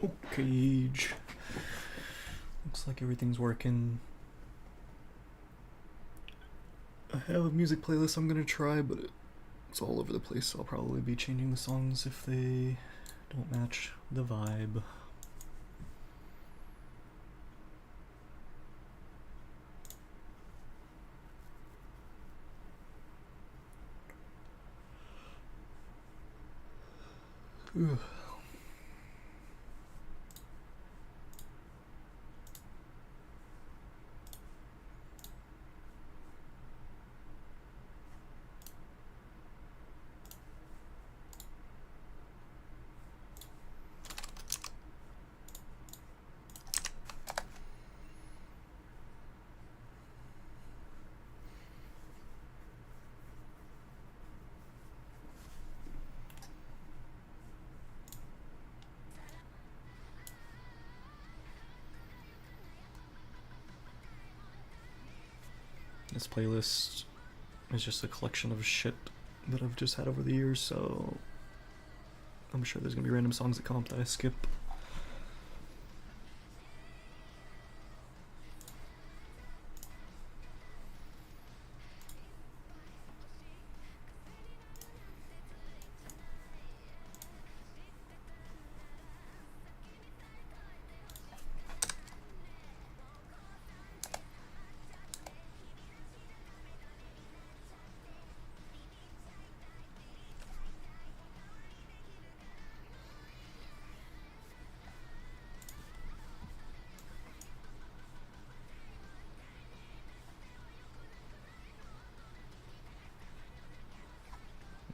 Okay. Looks like everything's working. I have a music playlist I'm gonna try, but it's all over the place, so I'll probably be changing the songs if they don't match the vibe. Ugh. This playlist is just a collection of shit that I've just had over the years, so I'm sure there's gonna be random songs that come up that I skip.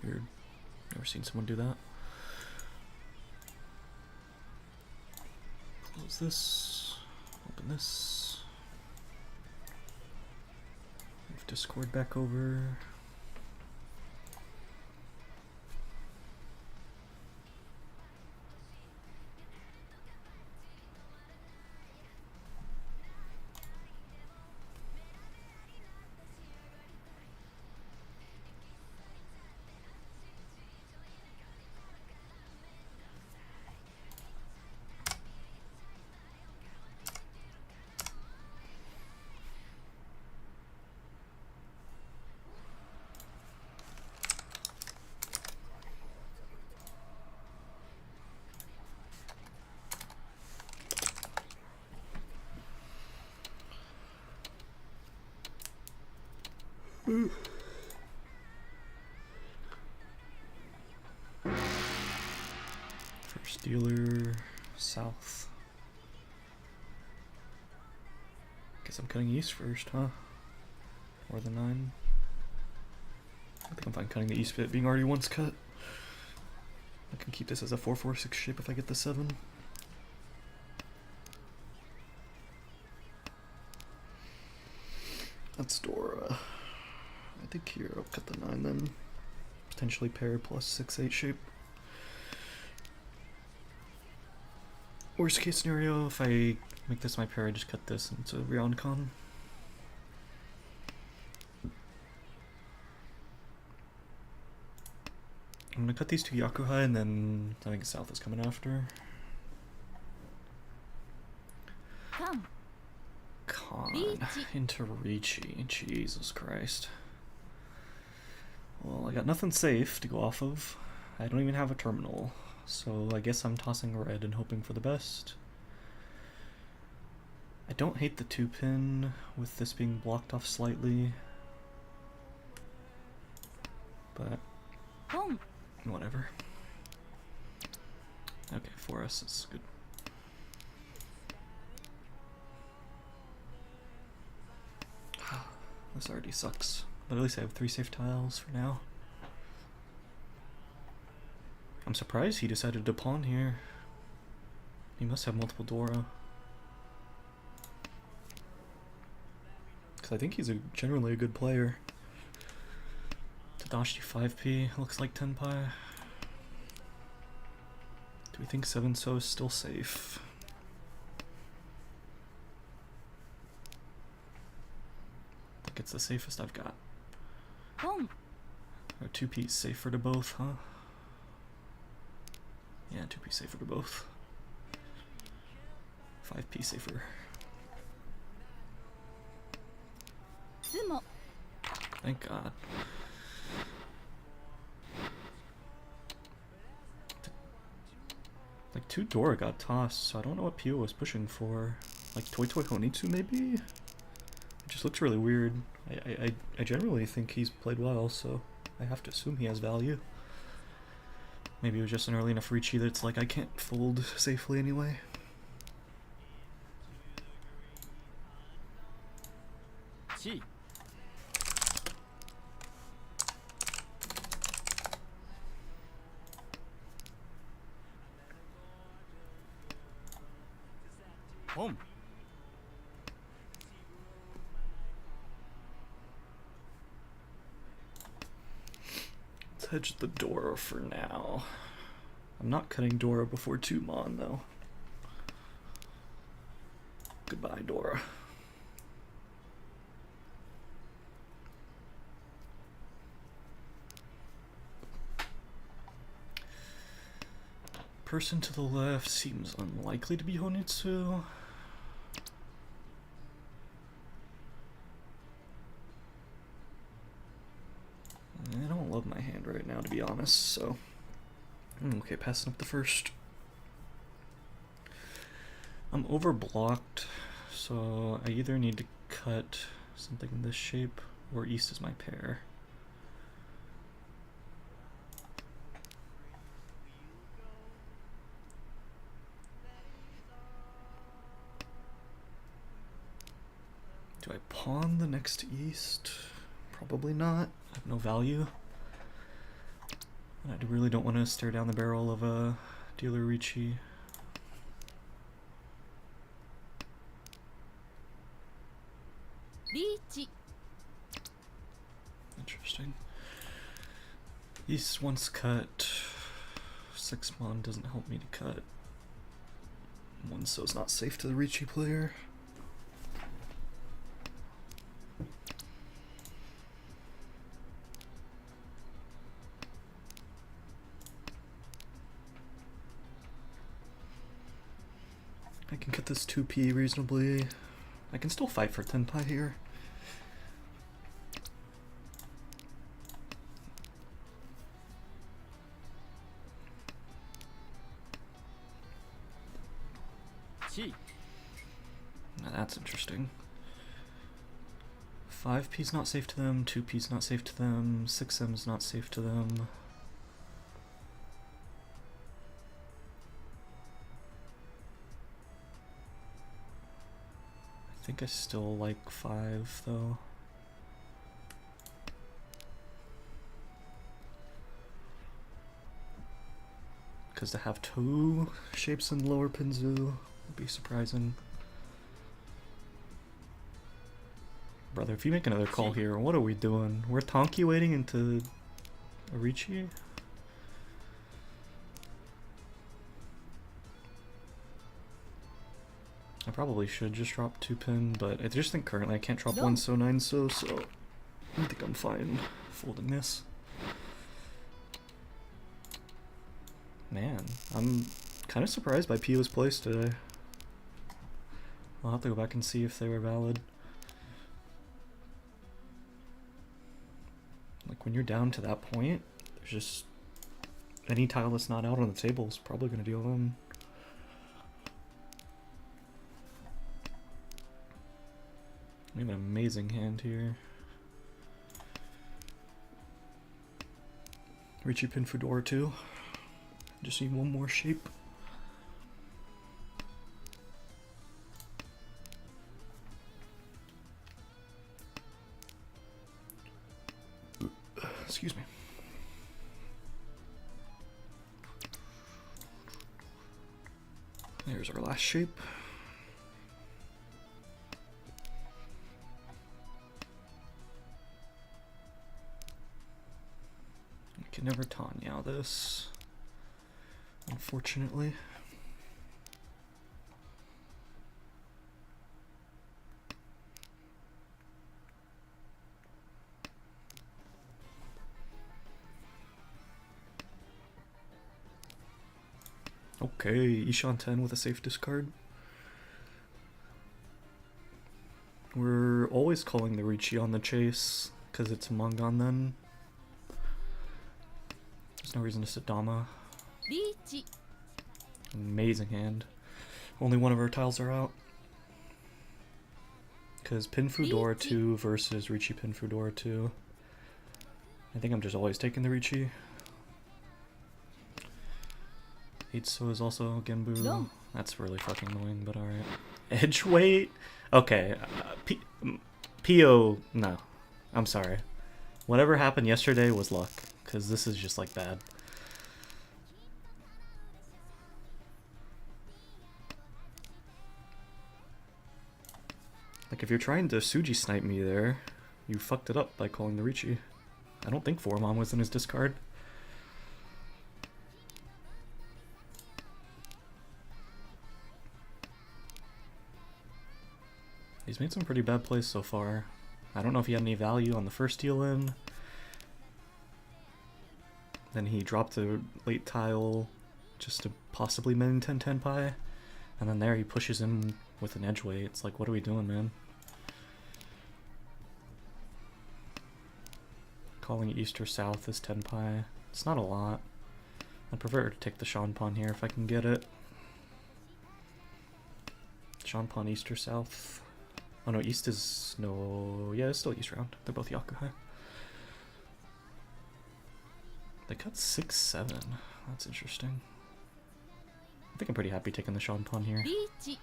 Weird. Never seen someone do that. Close this. Open this. Move Discord back over. First dealer, south. Guess I'm cutting east first, huh? Or the 9. I think I'm fine cutting the east bit being already once cut. I can keep this as a 4-4-6 shape if I get the 7. That's Dora. I think here I'll cut the 9 then. Potentially pair plus 6-8 shape. Worst case scenario, if I make this my pair, I just cut this and it's a Ryoncon. I'm gonna cut these two Yakuhai and then I think South is coming after. Come. Con into Ricci. Jesus Christ. Well, I got nothing safe to go off of. I don't even have a terminal. So I guess I'm tossing red and hoping for the best. I don't hate the 2-pin with this being blocked off slightly. But whatever. Okay, 4S is good. This already sucks. But at least I have 3 safe tiles for now. I'm surprised he decided to pawn here. He must have multiple Dora. Because I think he's generally a good player. Tadashi 5p, looks like 10 pi. Do we think 7-so is still safe? I think it's the safest I've got. Home. Or 2p safer to both, huh? Yeah, 2p safer to both. 5p safer. つも Thank God. Like 2 Dora got tossed, so I don't know what Pio was pushing for. Like Toy Toy Honitsu maybe? It just looks really weird. I generally think he's played well, so I have to assume he has value. Maybe it was just an early enough Ricci that it's like I can't fold safely anyway. G. Home. Let's hedge the Dora for now. I'm not cutting Dora before 2 Mon though. Goodbye, Dora. Person to the left seems unlikely to be Honitsu. I don't love my hand right now, to be honest, so... Okay, passing up the first. I'm overblocked, so I either need to cut something in this shape, or east is my pair. Do I pawn the next east? Probably not. I have no value. And I really don't want to stare down the barrel of a dealer Ricci. Ricci. Interesting. East once cut. 6 Mon doesn't help me to cut. 1 so it's not safe to the Ricci player. I can cut this 2p reasonably. I can still fight for 10 pi here. G. Now that's interesting. 5p's not safe to them, 2p's not safe to them, 6m's not safe to them. I think I still like 5 though. Because to have 2 shapes in lower Pinzu would be surprising. Brother, if you make another call here, what are we doing? We're Tonki waiting into a Ricci? I probably should just drop 2 pin, but I just think currently I can't drop 1 so 9 so I think I'm fine folding this. Man, I'm kind of surprised by Pio's plays today. I'll have to go back and see if they were valid. Like when you're down to that point, there's just any tile that's not out on the table is probably going to deal them. We have an amazing hand here. Ricci pin for door 2. Just need 1 more shape. Excuse me. There's our last shape. I can never Tanya this, unfortunately. Okay, Ishan 10 with a safe discard. We're always calling the Ricci on the chase, because it's Mongon then. There's no reason to sit Dama. リーチ Amazing hand. Only one of our tiles are out. Because Pinfu Dora 2 versus Ricci Pinfu Dora 2. I think I'm just always taking the Ricci. Itso is also Genbu. No. That's really fucking annoying, but alright. Edge weight? Okay. P.O. No. I'm sorry. Whatever happened yesterday was luck. Because this is just like bad. Like if you're trying to Suji snipe me there, you fucked it up by calling the Ricci. I don't think Formon was in his discard. He's made some pretty bad plays so far. I don't know if he had any value on the first deal in. Then he dropped a late tile just to possibly min 10-10 pie. And then there he pushes in with an edge weight. It's like, what are we doing, man? Calling east or south is 10 pi. It's not a lot. I'd prefer to take the Sean Pawn here if I can get it. Sean Pawn east or south. Oh no, east is no. Yeah, it's still east round. They're both Yakuhai. They cut 6-7. That's interesting. I think I'm pretty happy taking the Sean Pawn here. リーチ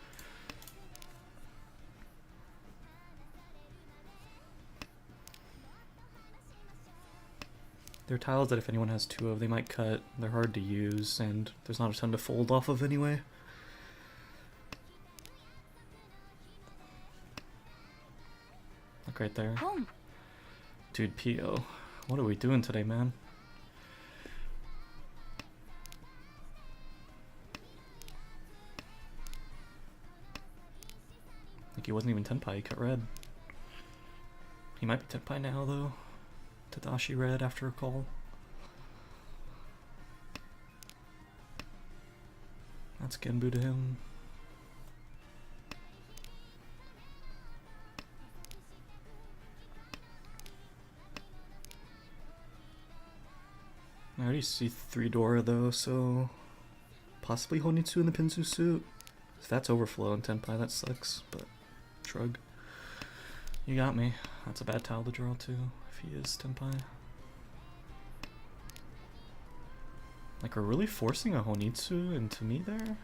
They're tiles that if anyone has two of, they might cut. They're hard to use, and there's not a ton to fold off of anyway. Look right there. ポン Dude, P.O. What are we doing today, man? Like he wasn't even 10 pi, he cut red. He might be 10 pi now, though. Tadashi red after a call. That's Genbu to him. I already see 3 Dora though, so possibly Honitsu in the Pinsu suit. If that's overflow in 10 pi, that sucks, but shrug. You got me. That's a bad tile to draw too, if he is 10 pi. Like, we're really forcing a Honitsu into me there?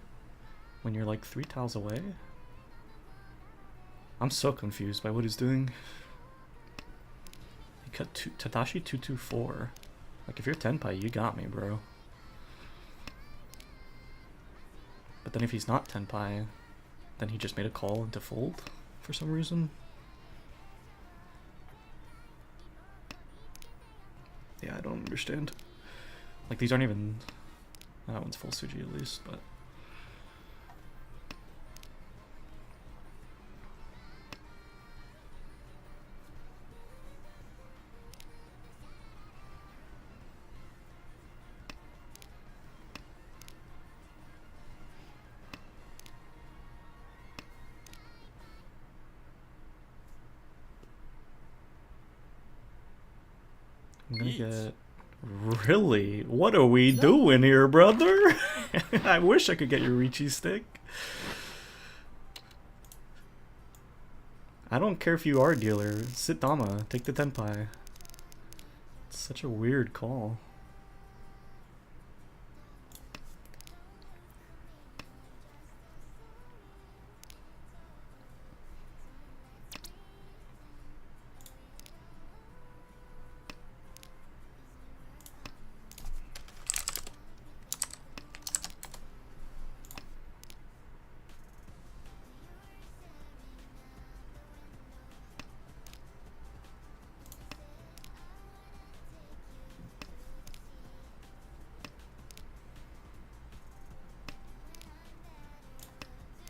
When you're like 3 tiles away? I'm so confused by what he's doing. He cut Tadashi 224. Like, if you're 10 pi, you got me, bro. But then if he's not 10 pi, then he just made a call into fold for some reason. Yeah, I don't understand. Like, these aren't even... That one's full Suji at least, but... I'm gonna get... Really? What are we doing here, brother? I wish I could get your Ricci stick. I don't care if you are a dealer. Sit Dama. Take the Tenpai. It's such a weird call.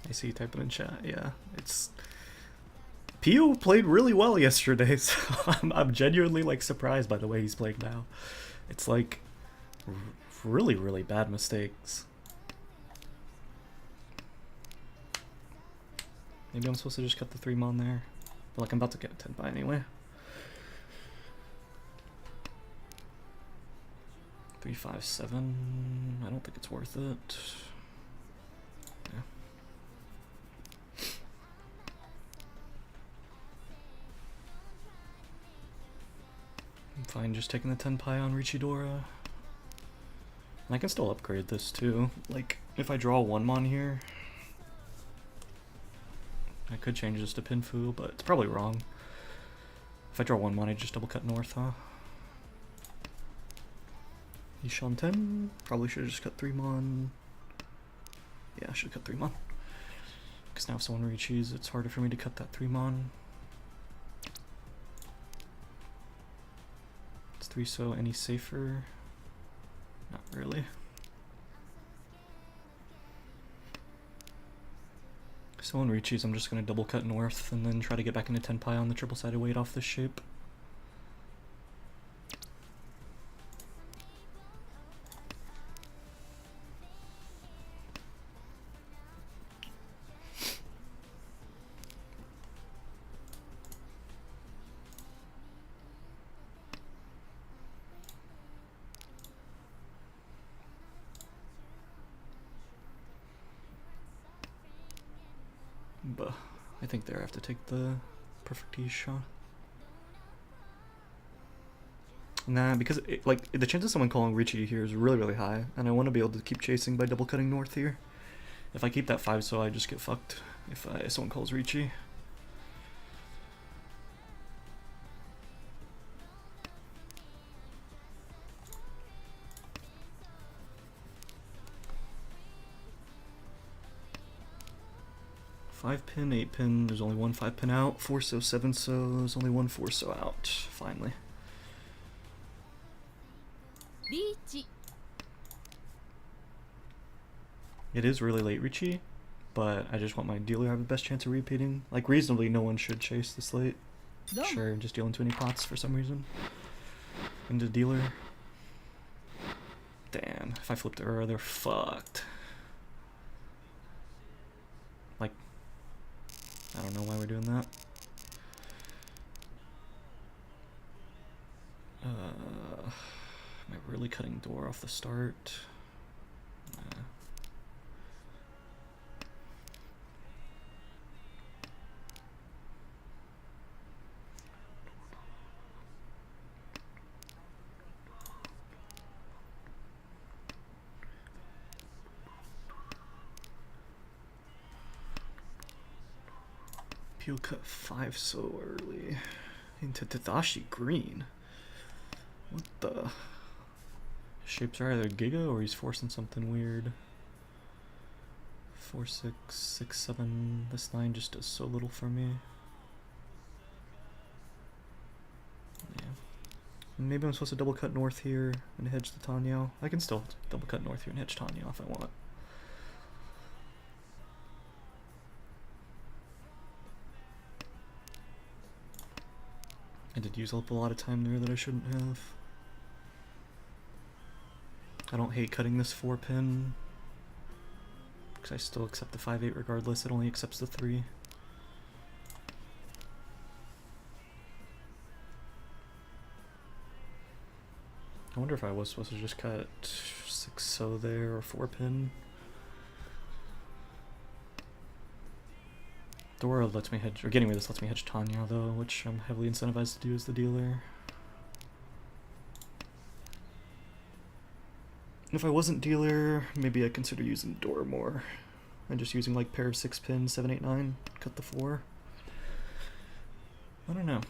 I see you typing in chat. Yeah, it's... Pio played really well yesterday, so I'm genuinely like surprised by the way he's playing now. It's like really, really bad mistakes. Maybe I'm supposed to just cut the 3 mon there. But like I'm about to get a 10 by anyway. 3, 5, 7. I don't think it's worth it. Yeah. I'm fine just taking the 10 pi on Richidora. And I can still upgrade this too. Like, if I draw 1 mon here, I could change this to Pinfu, but it's probably wrong. If I draw 1 mon, I just double cut north, huh? Yishan 10. Probably should have just cut 3 mon. Yeah, I should have cut 3 mon. Because now if someone reaches, it's harder for me to cut that 3 mon. It's 3, so any safer? Not really. If someone reaches, I'm just going to double cut north and then try to get back into 10 pi on the triple sided weight off this shape. But I think there I have to take the perfect shot. Nah, because like the chance of someone calling Richie here is really, really high, and I want to be able to keep chasing by double cutting north here. If I keep that 5, so I just get fucked if someone calls Richie. Five pin, 8 pin, there's only one 5 pin out, 4 so, 7 so, there's only one 4 so out, finally. It is really late Richie, but I just want my dealer to have the best chance of repeating. Like reasonably no one should chase this late. Sure, just deal into any pots for some reason. Into dealer. Damn, if I flip to Ura, they're fucked. Like, I don't know why we're doing that. Am I really cutting door off the start? Nah. Peel cut 5 so early into Tadashi Green. What the? Shapes are either Giga or he's forcing something weird. 4, 6, 6, 7. This 9 just does so little for me. Yeah. Maybe I'm supposed to double cut north here and hedge the Tanyo. I can still double cut north here and hedge Tanyo if I want. I did use up a lot of time there that I shouldn't have. I don't hate cutting this 4 pin because I still accept the 5-8 regardless. It only accepts the 3. I wonder if I was supposed to just cut 6 so there or 4 pin. Dora lets me hedge, or getting rid of this lets me hedge Tanya though, which I'm heavily incentivized to do as the dealer. And if I wasn't dealer, maybe I'd consider using Dora more. And just using like pair of 6 pin, 7, 8, 9, cut the 4. I don't know.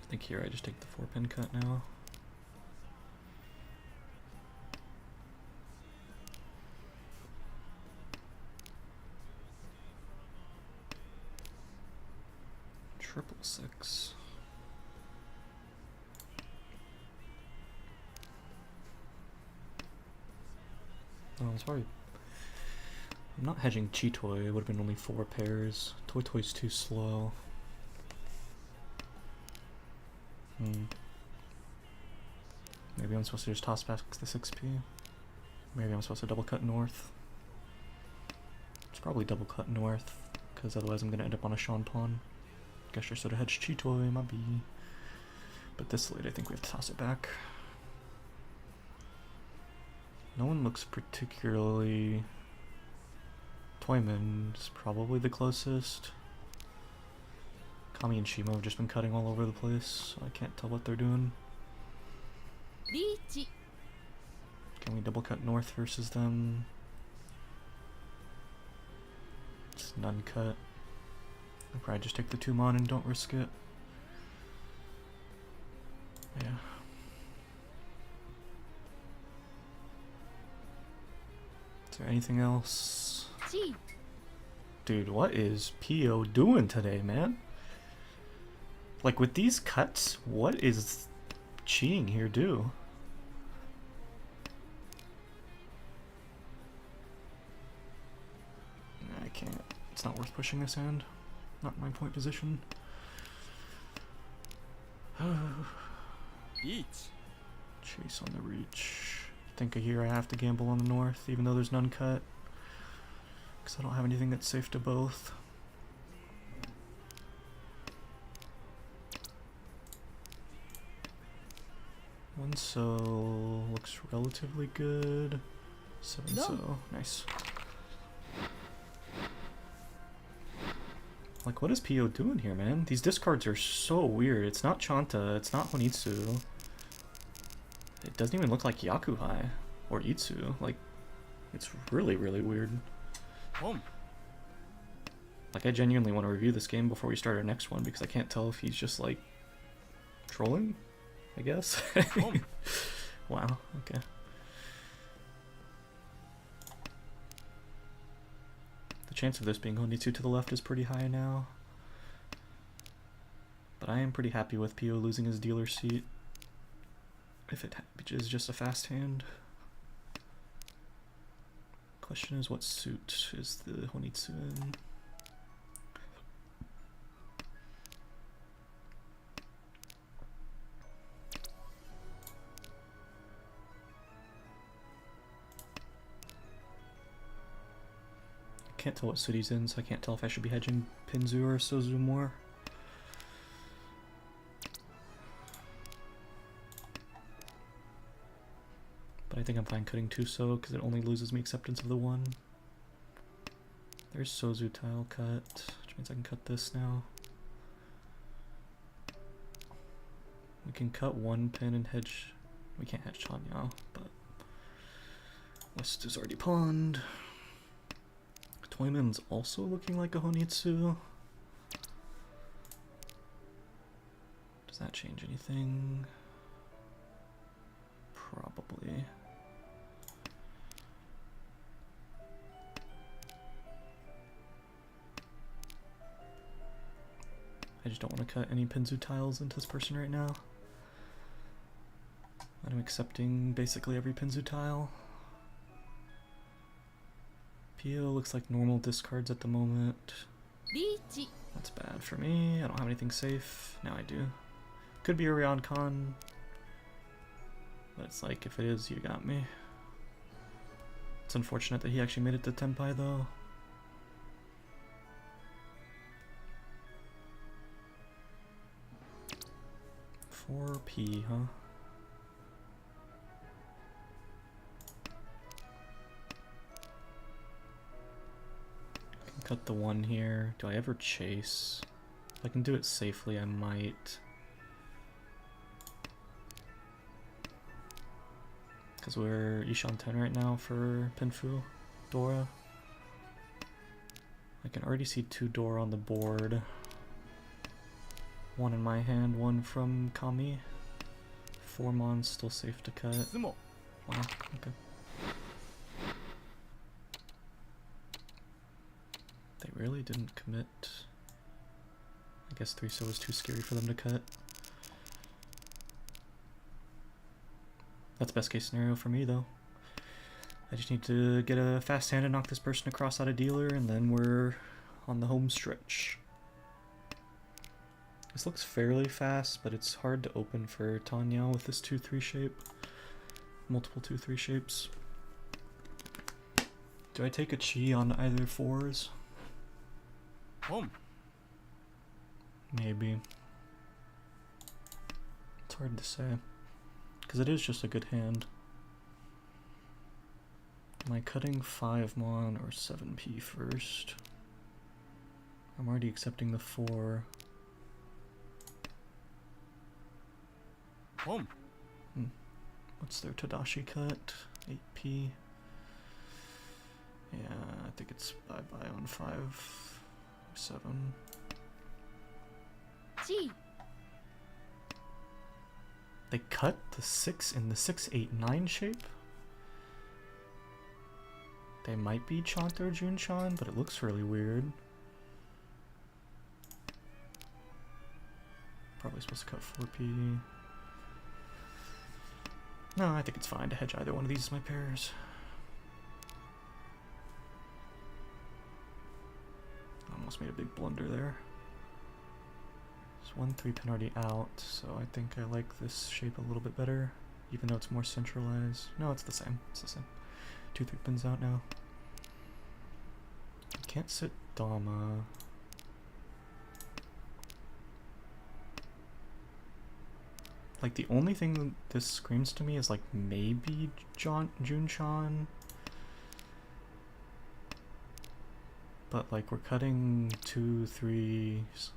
I think here I just take the 4 pin cut now. Triple 6. Oh, it's probably. I'm not hedging Chi-Toy, it would have been only 4 pairs. Toy-Toy's too slow. Maybe I'm supposed to just toss back the 6P. Maybe I'm supposed to double cut north. It's probably double cut north, because otherwise I'm gonna end up on a Sean pawn. Guess I should have hedged Chitoy, my B. But this late, I think we have to toss it back. No one looks particularly... Toyman's probably the closest. Kami and Shimo have just been cutting all over the place, so I can't tell what they're doing. リーチ Can we double cut north versus them? Just none cut. I'll probably just take the 2 mon and don't risk it. Yeah. Is there anything else? チー Dude, what is PO doing today, man? Like, with these cuts, what is cheating here do? I can't. It's not worth pushing this hand. Not my point position. リーチ Chase on the reach. I think here I have to gamble on the north, even though there's none cut. Because I don't have anything that's safe to both. One so looks relatively good. 7 No. so. Nice. Like, what is PO doing here, man? These discards are so weird. It's not Chanta, it's not Honitsu. It doesn't even look like Yakuhai or Itsu. Like, it's really, really weird. ポン Like, I genuinely want to review this game before we start our next one because I can't tell if he's just, like, trolling, I guess. Wow, okay. The chance of this being Honitsu to the left is pretty high now. But I am pretty happy with PO losing his dealer seat. If it is just a fast hand. Question is, what suit is the Honitsu in? Can't tell what suit he's in, so I can't tell if I should be hedging Pinzu or Sozu more. But I think I'm fine cutting 2 so because it only loses me acceptance of the 1. There's Sozu tile cut, which means I can cut this now. We can cut 1 pin and hedge. We can't hedge Chanyao, but West is already pawned. Toyman's also looking like a Honitsu. Does that change anything? Probably. I just don't want to cut any Pinzu tiles into this person right now. I'm accepting basically every Pinzu tile. PO looks like normal discards at the moment. リーチ That's bad for me. I don't have anything safe. Now I do. Could be a Ryan Khan. But it's like, if it is, you got me. It's unfortunate that he actually made it to Tenpai though. $4P, huh? Cut the 1 here. Do I ever chase? If I can do it safely, I might. Because we're Ishan 10 right now for Pinfu, Dora. I can already see 2 Dora on the board. 1 in my hand, 1 from Kami. 4 Mon's still safe to cut. スモ Wow, okay. They really didn't commit. I guess 3 so was too scary for them to cut. That's best case scenario for me though. I just need to get a fast hand and knock this person across out of dealer, and then we're on the home stretch. This looks fairly fast, but it's hard to open for Tanya with this 2-3 shape. Multiple 2-3 shapes. Do I take a chi on either 4s? Home. Maybe. It's hard to say. Because it is just a good hand. Am I cutting 5 mon or 7p first? I'm already accepting the 4. Home. What's their Tadashi cut? 8p. Yeah, I think it's bye-bye on 5, 7. G. They cut the 6 in the 6, 8, 9 shape? They might be Chanta or Junchan, but it looks really weird. Probably supposed to cut 4p. No, I think it's fine to hedge either one of these as my pairs. Almost made a big blunder there. There's 1 3-pin already out, so I think I like this shape a little bit better, even though it's more centralized. No, it's the same. It's the same. 2 3-pins out now. I can't sit Dama. Like, the only thing that this screams to me is, like, maybe Junchan. But, like, we're cutting 2 3s.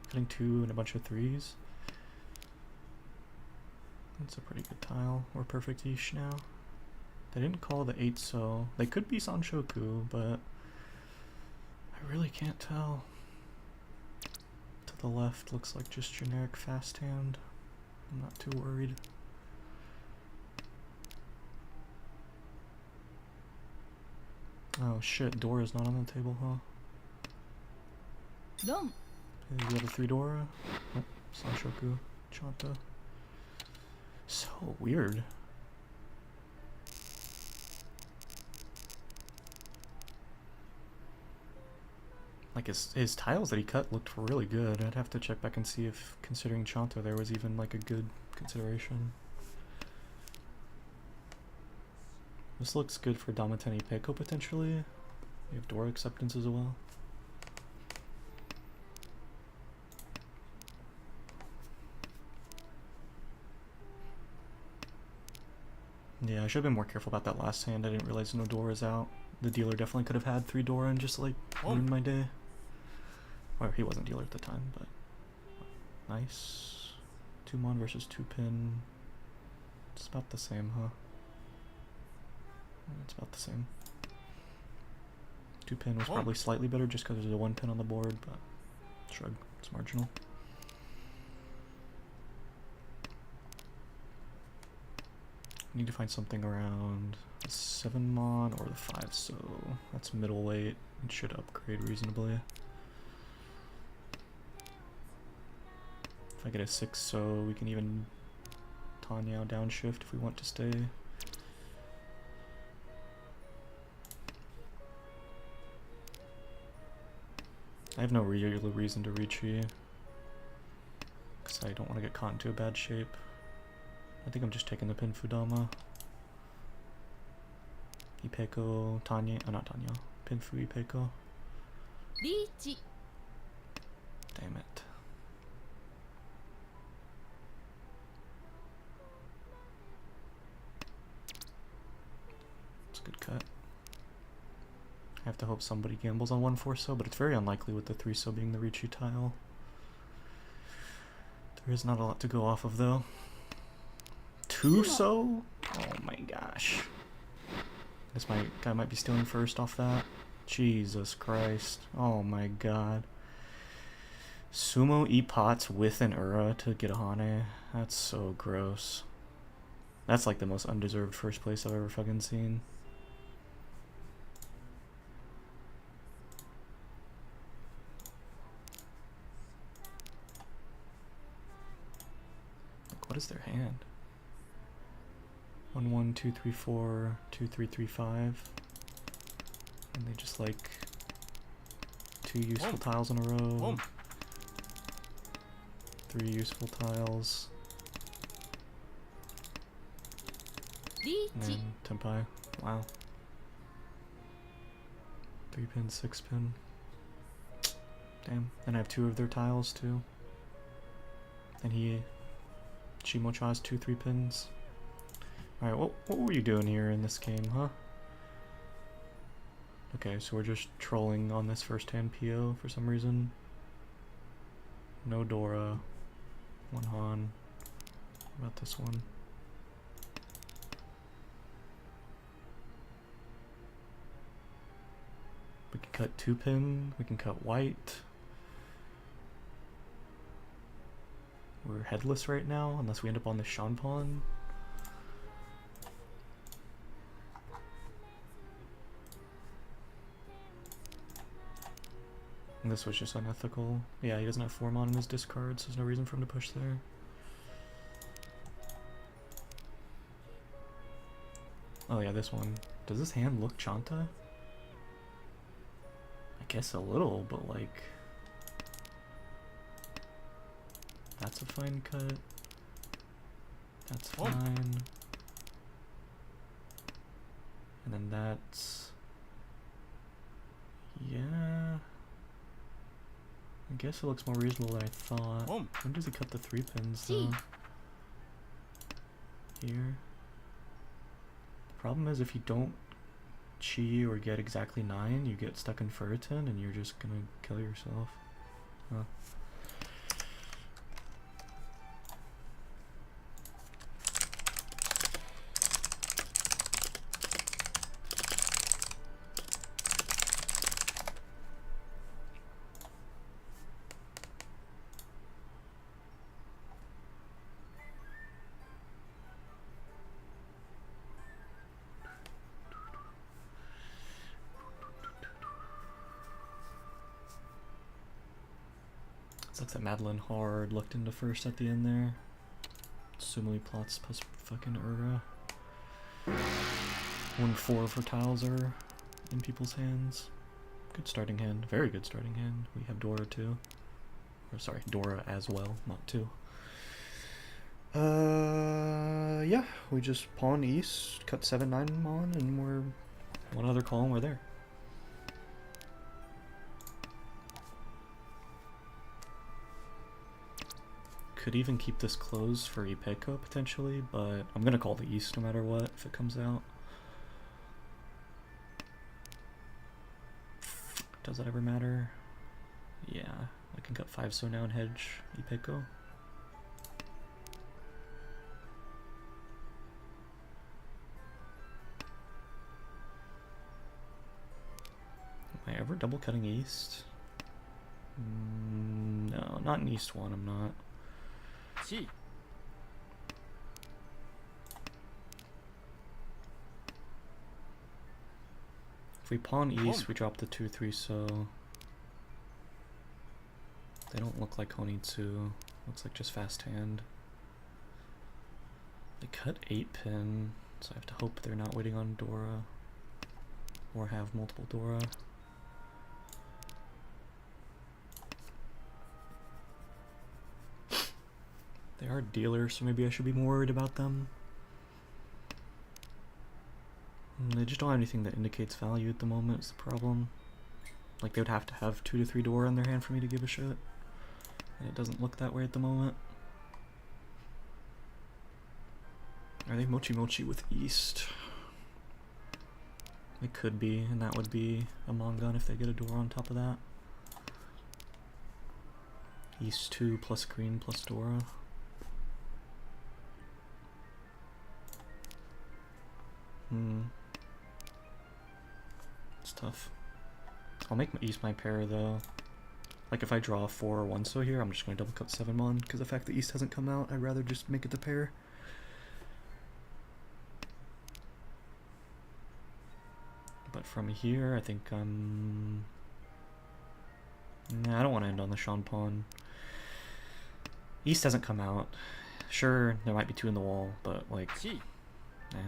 Cutting 2 and a bunch of 3s. That's a pretty good tile. We're perfect ish now. They didn't call the 8 so. They could be Sanshoku, but I really can't tell. To the left looks like just generic fast hand. I'm not too worried. Oh shit, Dora's not on the table, huh? Rom. Okay, the other 3 Dora. Oh, Sanshoku, Chanta. So weird. Like his tiles that he cut looked really good. I'd have to check back and see if, considering Chanta, there was even like a good consideration. This looks good for Damateni Peko potentially. We have Dora acceptance as well. Yeah, I should have been more careful about that last hand. I didn't realize no Dora's out. The dealer definitely could have had 3 Dora and just like ruined my day. Or he wasn't dealer at the time, but nice. 2 mon versus 2 pin. It's about the same, huh? It's about the same. 2 pin was probably slightly better just because there's a 1 pin on the board, but shrug, it's marginal. Need to find something around the 7 mon or the 5 so. That's middleweight. It should upgrade reasonably. If I get a 6 so, we can even Tanya downshift if we want to stay. I have no real reason to reach here, because I don't want to get caught into a bad shape. I think I'm just taking the pin Fudama. Ipeko, Tanya, not Tanya. Pinfu Ipeko. Reach. Damn it. It's a good cut. I have to hope somebody gambles on 1-4 so, but it's very unlikely with the 3 so being the Ricci tile. There is not a lot to go off of though. 2 so? Oh my gosh. This guy might be stealing first off that. Jesus Christ. Oh my god. Sumo E-Pots with an Ura to get a Hane. That's so gross. That's like the most undeserved first place I've ever fucking seen. Like, what is their hand? 1 1 2 3 4 2 3 3 5, and they just like 2 useful tiles in a row. 3 useful tiles. And then Tenpai. Wow. 3 pin, 6 pin. Damn. And I have 2 of their tiles too. And he Chimocha has 2 3-pins. Alright, what were you doing here in this game, huh? Okay, so we're just trolling on this first hand PO for some reason. No Dora. 1 Han. What about this one? We can cut 2-pin, we can cut white. We're headless right now, unless we end up on the Shan pawn. And this was just unethical. Yeah, he doesn't have 4 mon in his discard, so there's no reason for him to push there. Oh yeah, this one. Does this hand look Chanta? I guess a little, but like... That's a fine cut. That's fine. And then that's... Yeah... I guess it looks more reasonable than I thought. When does he cut the 3-pins though? Here. The problem is if you don't chi or get exactly 9, you get stuck in Ferritin and you're just gonna kill yourself. Huh. Sucks that Madeline hard looked into first at the end there. Sumily plots plus fucking Ura. 1-4 for tiles are in people's hands. Good starting hand. Very good starting hand. We have Dora too. Or sorry, Dora as well, not 2. Yeah, we just pawn east, cut 7-9 mon, and we're one other call and we're there. Could even keep this closed for Ipeko potentially, but I'm gonna call the east no matter what if it comes out. Does that ever matter? Yeah, I can cut 5 so now and hedge Ipeko. Am I ever double cutting east? No, not in east 1, I'm not. If we pawn east, we drop the 2-3, so they don't look like Honitsu. Looks like just fast hand. They cut 8-pin, so I have to hope they're not waiting on Dora or have multiple Dora. They are dealers, so maybe I should be more worried about them. They just don't have anything that indicates value at the moment, is the problem. Like, they would have to have 2 to 3 Dora in their hand for me to give a shit. And it doesn't look that way at the moment. Are they Mochi Mochi with East? They could be, and that would be a Mongun if they get a Dora on top of that. East 2 plus green plus Dora. It's tough. I'll make East my pair though. Like if I draw a 4 or 1 so here, I'm just going to double cut 7 mon, because the fact that East hasn't come out, I'd rather just make it the pair. But from here, I think I'm... Nah, I don't want to end on the Shan pawn. East hasn't come out. Sure, there might be 2 in the wall, but like... Nah.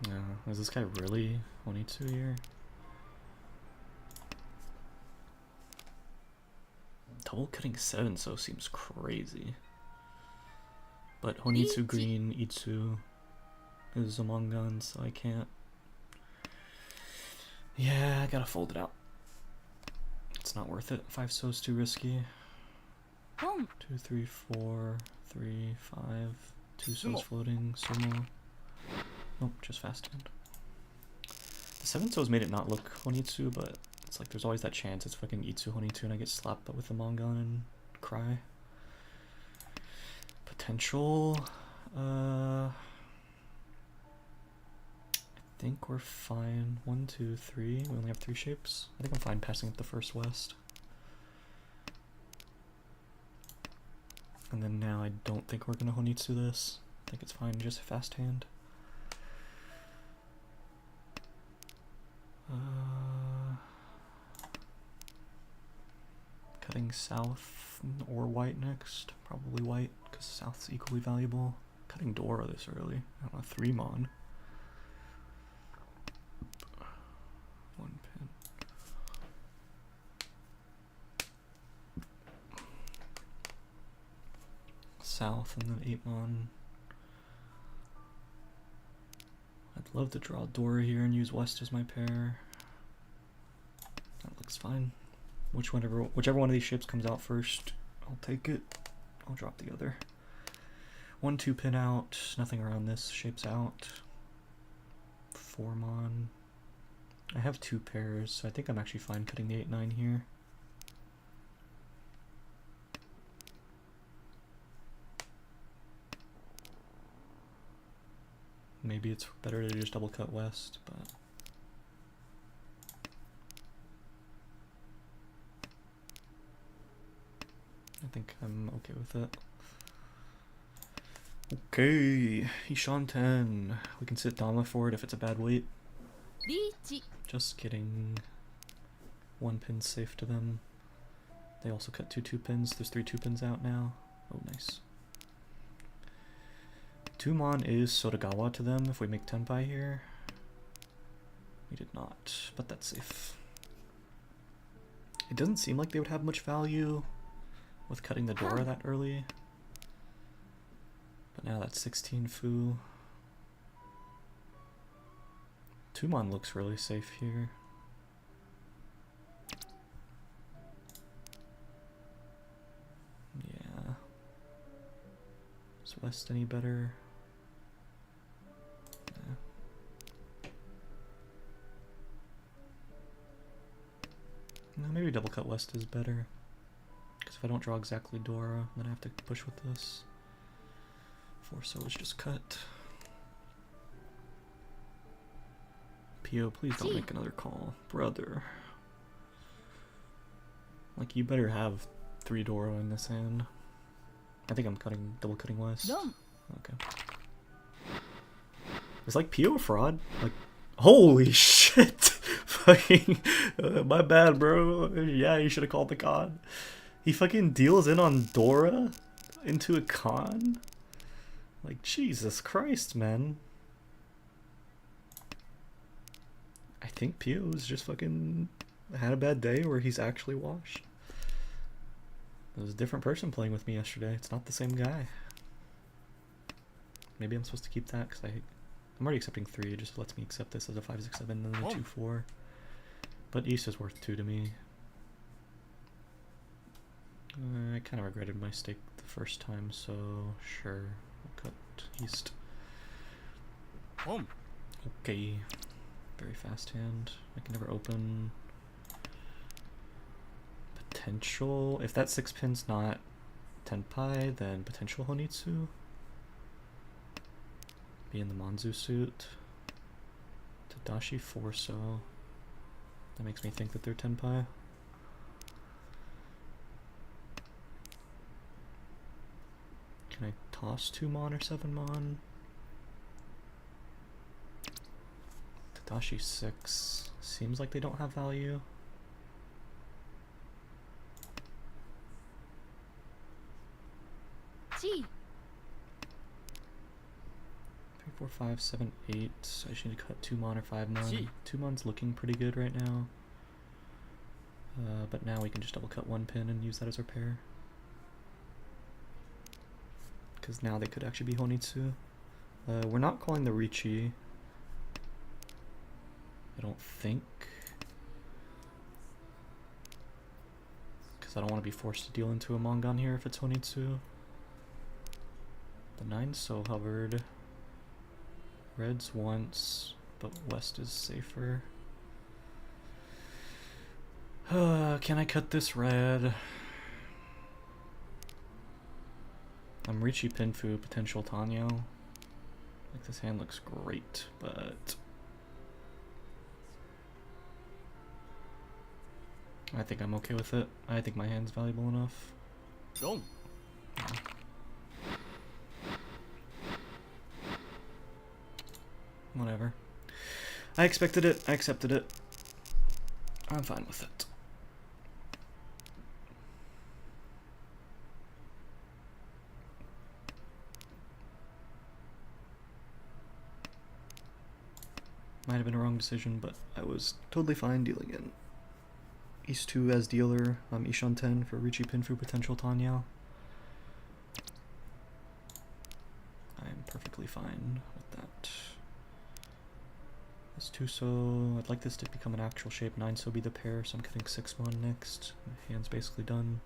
No, is this guy really Honitsu here? Double cutting 7 so seems crazy. But Honitsu green, Itsu is among guns, so I can't. Yeah, I gotta fold it out. It's not worth it. 5 so's too risky. Home. 2, 3, 4, 3, 5. 2 so's Sumo. floating. Sumo. Nope, just fast hand. The 7 so's made it not look Honitsu, but it's like there's always that chance it's fucking Itsu Honitsu and I get slapped with the Mongon and cry. Potential. I think we're fine. 1, 2, 3. We only have 3 shapes. I think I'm fine passing up the first west. And then now I don't think we're gonna Honitsu this. I think it's fine, just fast hand. Cutting south or white next. Probably white, because south's equally valuable. Cutting Dora this early. I don't know, 3 mon. 1 pin. South and then 8 mon. I'd love to draw Dora here and use west as my pair. That looks fine. Whichever one of these shapes comes out first, I'll take it. I'll drop the other. 1, 2 pin out. Nothing around this. Shapes out. 4 mon. I have 2 pairs, so I think I'm actually fine cutting the 8, 9 here. Maybe it's better to just double cut west, but I think I'm okay with it. Okay, Ishan 10. We can sit Dama for it if it's a bad weight. リーチ Just kidding. 1 pin's safe to them. They also cut 2 2 pins. There's 3 2 pins out now. Oh, nice. 2 mon is Sotagawa to them if we make Tenpai here. We did not, but that's safe. It doesn't seem like they would have much value with cutting the Dora that early. But now that's 16 Fu. 2 mon looks really safe here. Yeah. Is west any better? No, maybe double cut west is better. Because if I don't draw exactly Dora, then I have to push with this. 4 so is just cut. Pio, please don't make another call. Brother. Like, you better have 3 Dora in this hand. I think I'm double cutting west. Dom. Okay. Is like Pio a fraud? Like, holy shit! Fucking, my bad, bro. Yeah, you should have called the con. He fucking deals in on Dora into a con? Like, Jesus Christ, man. I think Pio's just fucking had a bad day where he's actually washed. It was a different person playing with me yesterday. It's not the same guy. Maybe I'm supposed to keep that because I'm already accepting 3. It just lets me accept this as a 5, 6, 7, and then a 2, 4. But East is worth 2 to me. I kind of regretted my stake the first time, so sure. I'll cut East. Home. Okay. Very fast hand. I can never open. Potential. If that 6 pin's not Tenpai, then potential Honitsu. Be in the Manzu suit. Tadashi 4 so. That makes me think that they're Tenpai. Can I toss 2 mon or 7 mon? Tadashi 6. Seems like they don't have value. チ 3, 4, 5, 7, 8. I just need to cut 2 mon or 5 mon. Gee. 2 mon's looking pretty good right now. But now we can just double cut 1 pin and use that as our pair. Because now they could actually be Honitsu. We're not calling the Richi. I don't think. I don't want to be forced to deal into a Mongon here if it's Honitsu. The 9's so hovered. Red's once, but West is safer. Can I cut this red? I'm Richi Pinfu, potential Tanyo. Like, this hand looks great, but I think I'm okay with it. I think my hand's valuable enough. Go. Whatever. I expected it. I accepted it. I'm fine with it. Might have been a wrong decision, but I was totally fine dealing in. East 2 as dealer, Ishan 10 for Richi Pinfu potential Tanya. I am perfectly fine with that. This 2 so, I'd like this to become an actual shape. 9 so be the pair, so I'm cutting 6-1 next. My hand's basically done.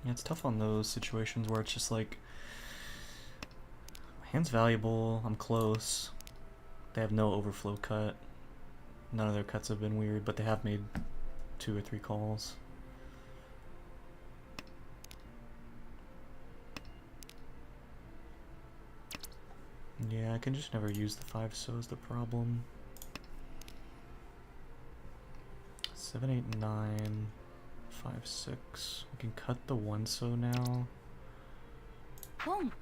Yeah, it's tough on those situations where it's just like, my hand's valuable, I'm close. They have no overflow cut. None of their cuts have been weird, but they have made 2 or 3 calls. Yeah, I can just never use the 5 so is the problem. 7, 8, 9, 5, 6. We can cut the 1 so now. Boom.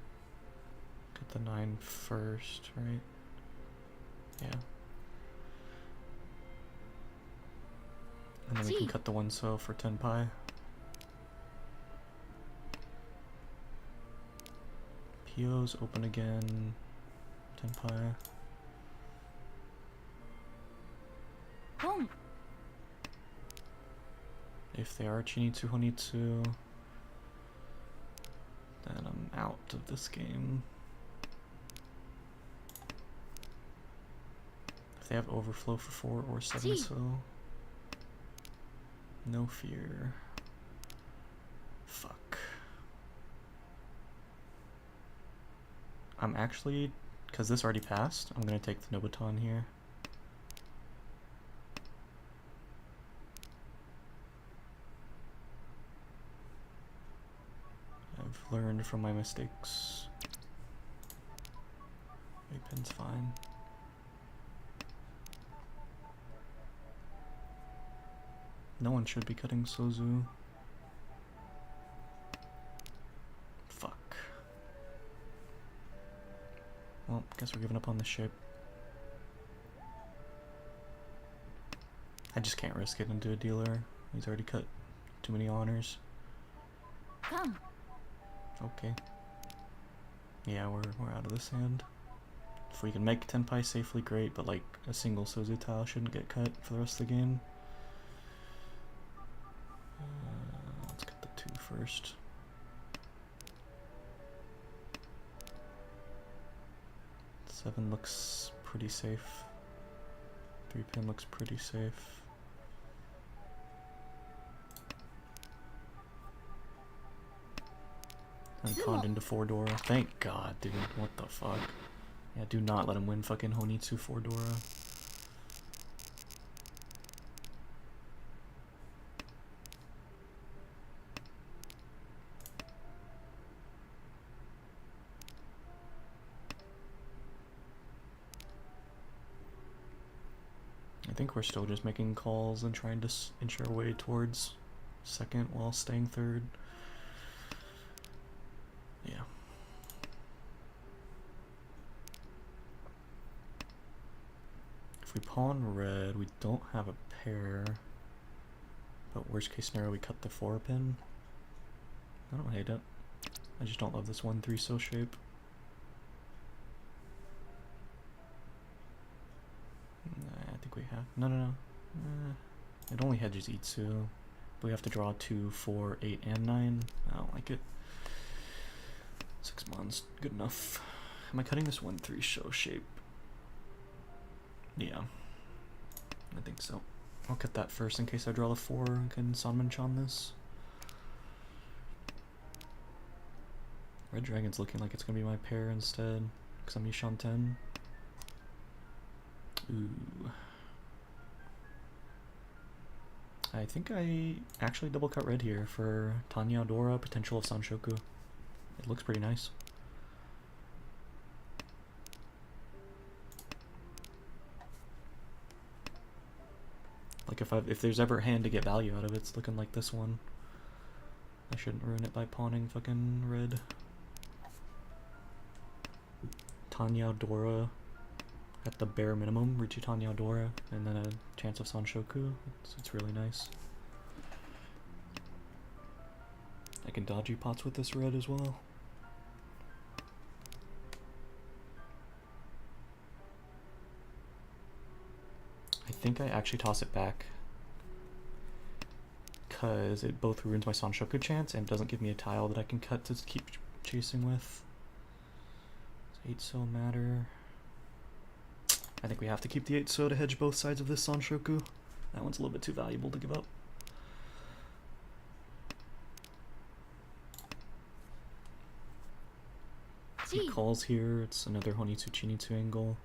Cut the 9 first, right? Yeah. And then we can cut the 1 so for 10 pi. PO's open again. 10 pi. Boom. If they are Chinitsu Honitsu, then I'm out of this game. If they have overflow for 4 or 7 so, no fear. Fuck. I'm actually, because this already passed, I'm gonna take the Nobuton here. I've learned from my mistakes. 8 pin's fine. No one should be cutting Sozu. Fuck. Well, guess we're giving up on this shape. I just can't risk it into a dealer. He's already cut too many honors. Come. Okay. Yeah, we're out of this hand. If we can make 10 pi safely, great, but like a single Sozu tile shouldn't get cut for the rest of the game. Let's cut the 2 first. Seven looks pretty safe. 3 pin looks pretty safe. And conned into 4 Dora. Thank God, dude. What the fuck? Yeah, do not let him win fucking Honitsu 4 Dora. I think we're still just making calls and trying to inch our way towards second while staying third. Yeah. If we pawn red, we don't have a pair. But worst case scenario, we cut the 4 pin. I don't hate it. I just don't love this 1-3 so shape. I think we have. No. It only hedges Itsu. But we have to draw 2, 4, 8, and 9. I don't like it. 6 months, good enough. Am I cutting this 1-3 show shape? Yeah. I think so. I'll cut that first in case I draw a 4 and can Sanmanchan this. Red Dragon's looking like it's gonna be my pair instead, because I'm Yishan 10. Ooh. I think I actually double cut red here for Tanya Dora, potential of Sanshoku. It looks pretty nice. Like if there's ever a hand to get value out of it, it's looking like this one. I shouldn't ruin it by pawning fucking red. Tanya Dora at the bare minimum, Richi Tanya Dora, and then a chance of Sanshoku. It's really nice. I can dodgy pots with this red as well. I think I actually toss it back because it both ruins my Sanshoku chance and doesn't give me a tile that I can cut to keep chasing with. Does 8-so matter? I think we have to keep the 8-so to hedge both sides of this Sanshoku. That one's a little bit too valuable to give up. He calls here, it's another Honitsu Chinitsu angle.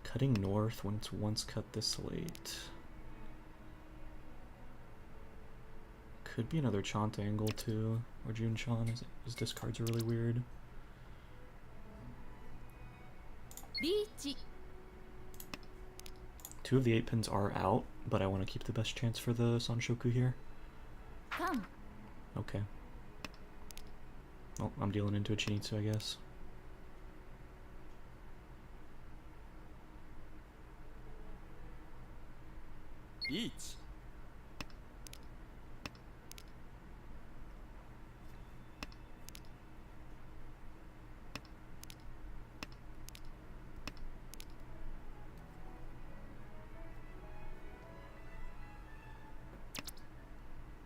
Cutting north when it's once cut this late. Could be another Chant angle too, or Junchan. His discards are really weird. Two of the 8 pins are out, but I want to keep the best chance for the Sanshoku here. Come. Okay. Oh, I'm dealing into a Chinitsu, I guess. Each.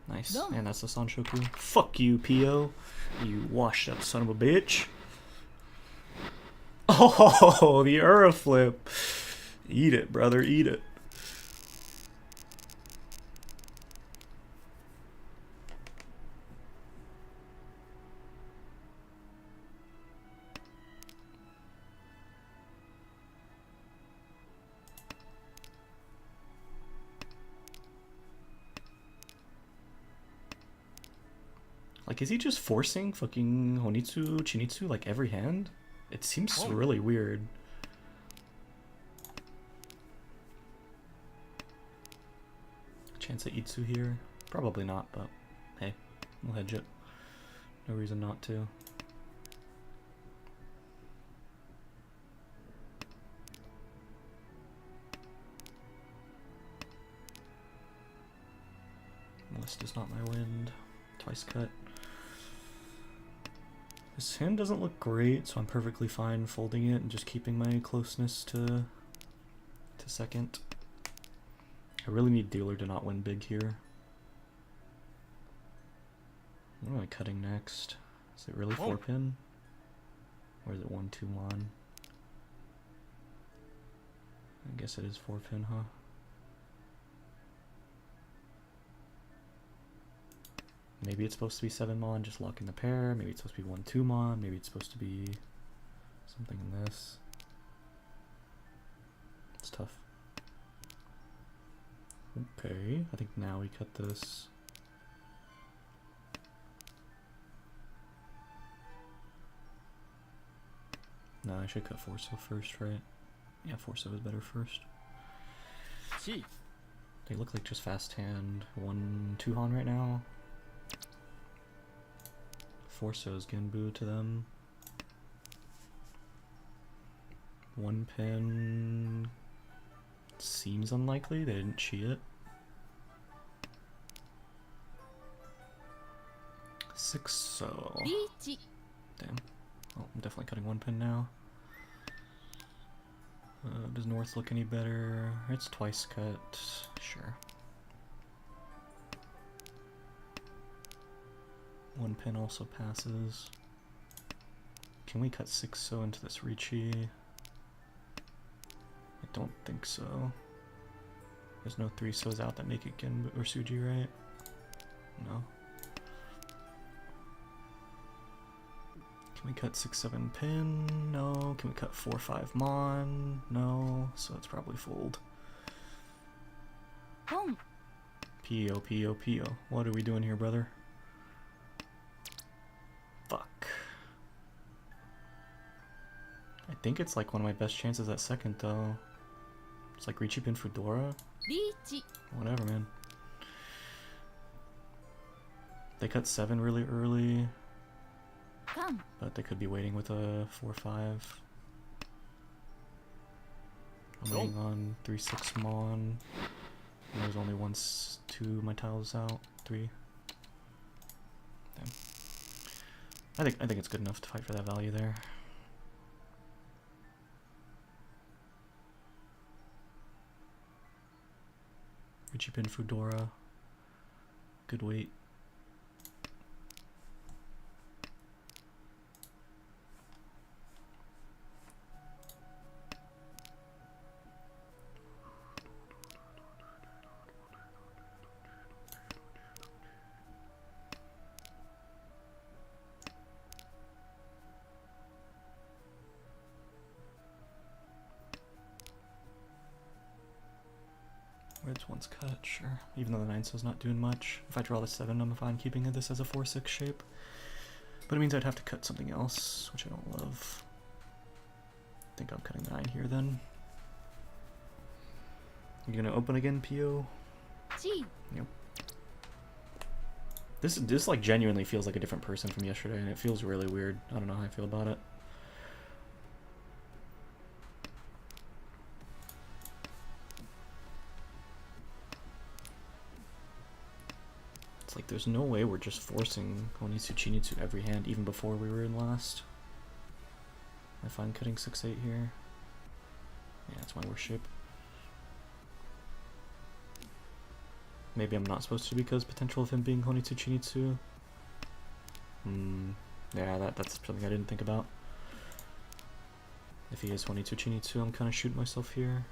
Nice. No. And that's the Sanshoku. Fuck you, Pio. You washed up son of a bitch. Oh, the Ura flip. Eat it, brother. Eat it. Like, is he just forcing fucking Honitsu, Chinitsu, like, every hand? It seems really weird. Chance at Itsu here? Probably not, but hey, we'll hedge it. No reason not to. West is not my wind. Twice cut. This hand doesn't look great, so I'm perfectly fine folding it and just keeping my closeness to second. I really need dealer to not win big here. What am I cutting next? Is it really 4-pin? Or is it 1-2 mon? I guess it is 4-pin, huh? Maybe it's supposed to be 7 mon, just lock in the pair. Maybe it's supposed to be 1-2 mon. Maybe it's supposed to be something in this. It's tough. Okay, I think now we cut this. No, I should cut 4-so first, right? Yeah, 4-so is better first. Gee. They look like just fast hand 1-2 han right now. 4-so's Genbu to them. 1 pin seems unlikely. They didn't cheat it. 6-so. Damn. Oh, I'm definitely cutting 1 pin now. Does North look any better? It's twice cut. Sure. 1 pin also passes. Can we cut 6-so into this Ricci? I don't think so. There's no 3-sos out that make it Gen or Suji, right? No. Can we cut 6-7 pin? No. Can we cut 4-5 mon? No. So it's probably fold. Boom. P-O, P-O, P-O. What are we doing here, brother? Fuck. I think it's like one of my best chances at second, though. It's like Ricci pin Fedora. Richi. Whatever, man. They cut 7 really early, Come. but they could be waiting with a 4-5. I'm waiting on 3-6 mon. And there's only 2 my tiles out. 3. Damn. I think it's good enough to fight for that value there. Ricci pin Fedora. Good weight. Reds one's cut, sure. Even though the 9-so's not doing much. If I draw the 7, I'm fine keeping this as a 4-6 shape. But it means I'd have to cut something else, which I don't love. I think I'm cutting the 9 here then. You gonna open again, P.O.? G. Yep. This like genuinely feels like a different person from yesterday, and it feels really weird. I don't know how I feel about it. It's like there's no way we're just forcing Honitsu Chinitsu every hand, even before we were in last. Am I fine cutting 6-8 here? Yeah, that's my worst shape. Maybe I'm not supposed to because potential of him being Honitsu Chinitsu. Yeah, that's something I didn't think about. If he is Honitsu Chinitsu, I'm kind of shooting myself here.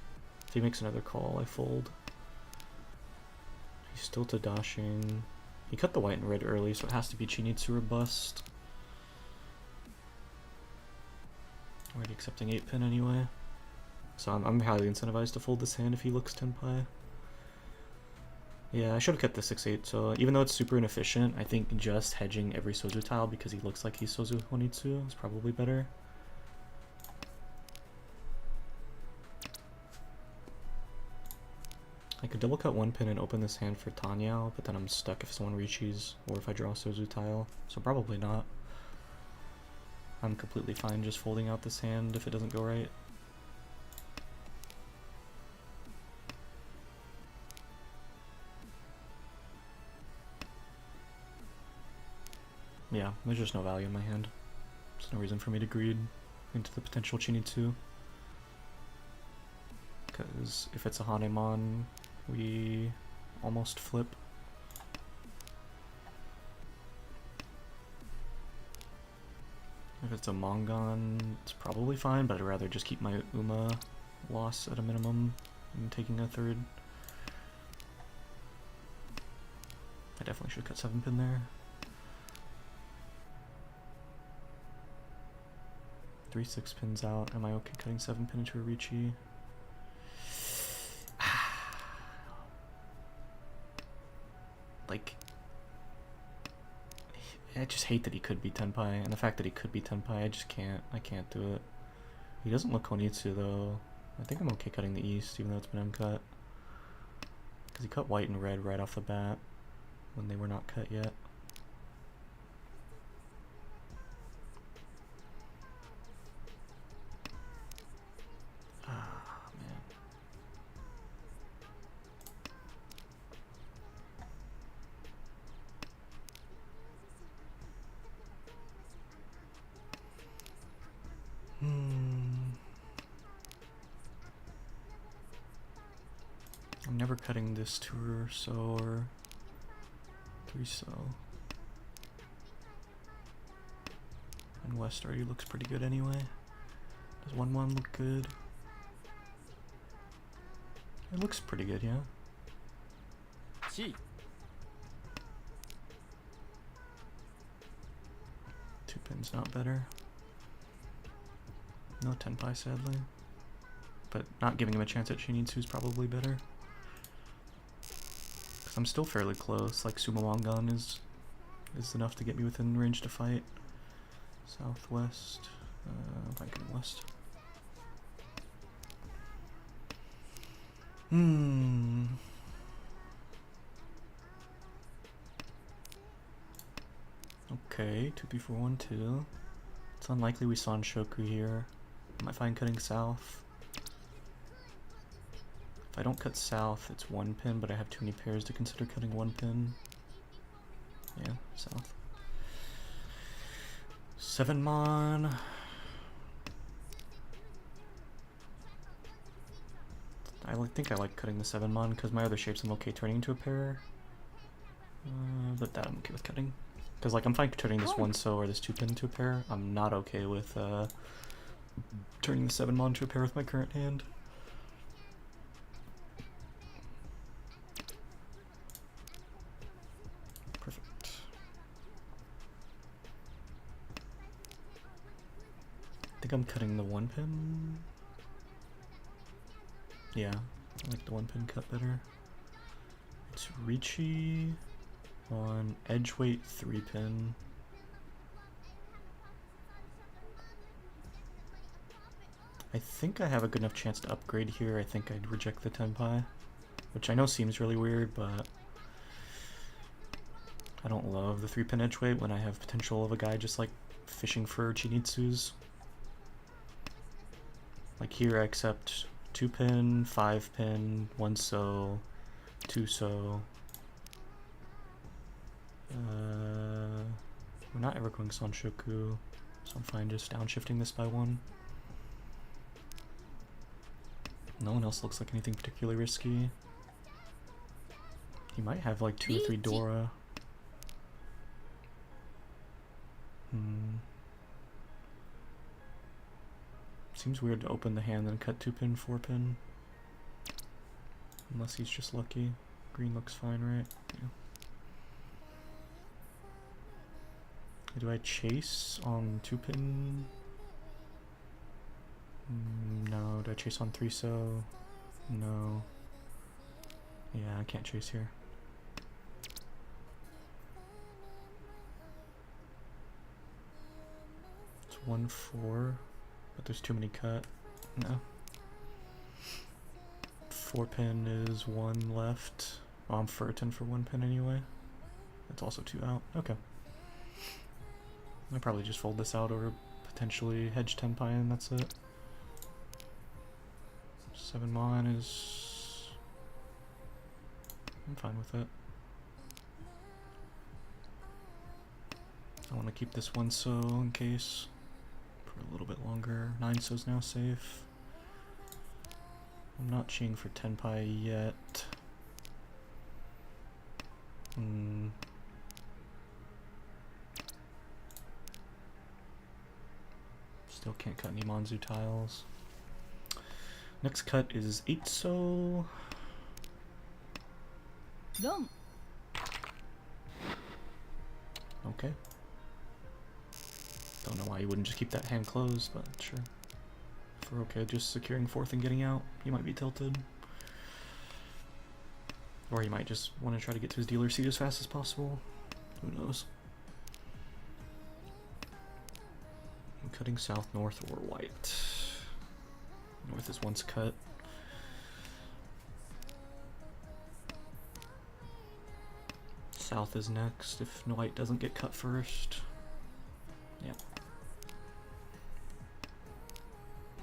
If he makes another call, I fold. He's still Tadashing. He cut the white and red early, so it has to be Chinitsu or bust. Already accepting 8 pin anyway. So I'm highly incentivized to fold this hand if he looks Tenpai. Yeah, I should have kept the 6-8, so even though it's super inefficient, I think just hedging every Sozu tile because he looks like he's Sozu Honitsu is probably better. I could double cut 1 pin and open this hand for Tanyao, but then I'm stuck if someone reaches or if I draw a Sozu tile, so probably not. I'm completely fine just folding out this hand if it doesn't go right. Yeah, there's just no value in my hand. There's no reason for me to greed into the potential Chinitsu. Because if it's a Hanemon, we almost flip. If it's a Mongon, it's probably fine, but I'd rather just keep my Uma loss at a minimum and taking a 3rd. I definitely should cut 7 pin there. 3-6 pins out. Am I okay cutting 7 pin into a Ricci? Like, I just hate that he could be Tenpai, and the fact that he could be Tenpai, I can't do it. He doesn't look Honitsu though. I think I'm okay cutting the East, even though it's been uncut. Because he cut white and red right off the bat, when they were not cut yet. Ah, man. I'm never cutting this 2-so or 3-so. And west already looks pretty good anyway. Does 1-1 look good? It looks pretty good, yeah. 地 2 pins not better. No tenpai sadly. But not giving him a chance at Shinitsu is probably better. Because I'm still fairly close, like Sumo Wangan is enough to get me within range to fight. Southwest, Viking west. Okay, 2B412. It's unlikely we saw Shoku here. I might find cutting south. If I don't cut south, it's 1 pin, but I have too many pairs to consider cutting 1 pin. Yeah, south. 7 mon. I like cutting the 7 mon because my other shapes I'm okay turning into a pair. But that I'm okay with cutting. Because like I'm fine turning this 1-so or this 2 pin into a pair. I'm not okay with turning the 7 mon into a pair with my current hand. Perfect. I think I'm cutting the 1 pin. Yeah, I like the 1 pin cut better. It's Ricci on edge weight 3 pin. I think I have a good enough chance to upgrade here. I think I'd reject the tenpai, which I know seems really weird, but I don't love the 3 pin edge weight when I have potential of a guy just like fishing for Chinitsus. Like here I accept 2 pin, 5 pin, 1-so, 2-so. We're not ever going Sanshoku, so I'm fine just downshifting this by 1. No one else looks like anything particularly risky. He might have like 2 or 3 Dora. Seems weird to open the hand and cut 2 pin, 4 pin. Unless he's just lucky. Green looks fine, right? Yeah. Do I chase on 2 pin? No. Do I chase on 3-so? No. Yeah, I can't chase here. It's 1-4, but there's too many cut. No. 4 pin is 1 left. Oh, I'm Furton for 1 pin anyway. That's also 2 out. Okay. I'll probably just fold this out or potentially hedge tenpai and that's it. 7 mon is... I'm fine with it. I want to keep this 1-so in case for a little bit longer. 9-so's now safe. I'm not cheating for tenpai yet. Still can't cut any Manzu tiles. Next cut is 8-so. Dom. Okay. Don't know why you wouldn't just keep that hand closed, but sure. If we're okay just securing 4th and getting out, he might be tilted. Or he might just want to try to get to his dealer seat as fast as possible. Who knows? I'm cutting south, north, or white. North is once cut. South is next if white doesn't get cut first. Yeah.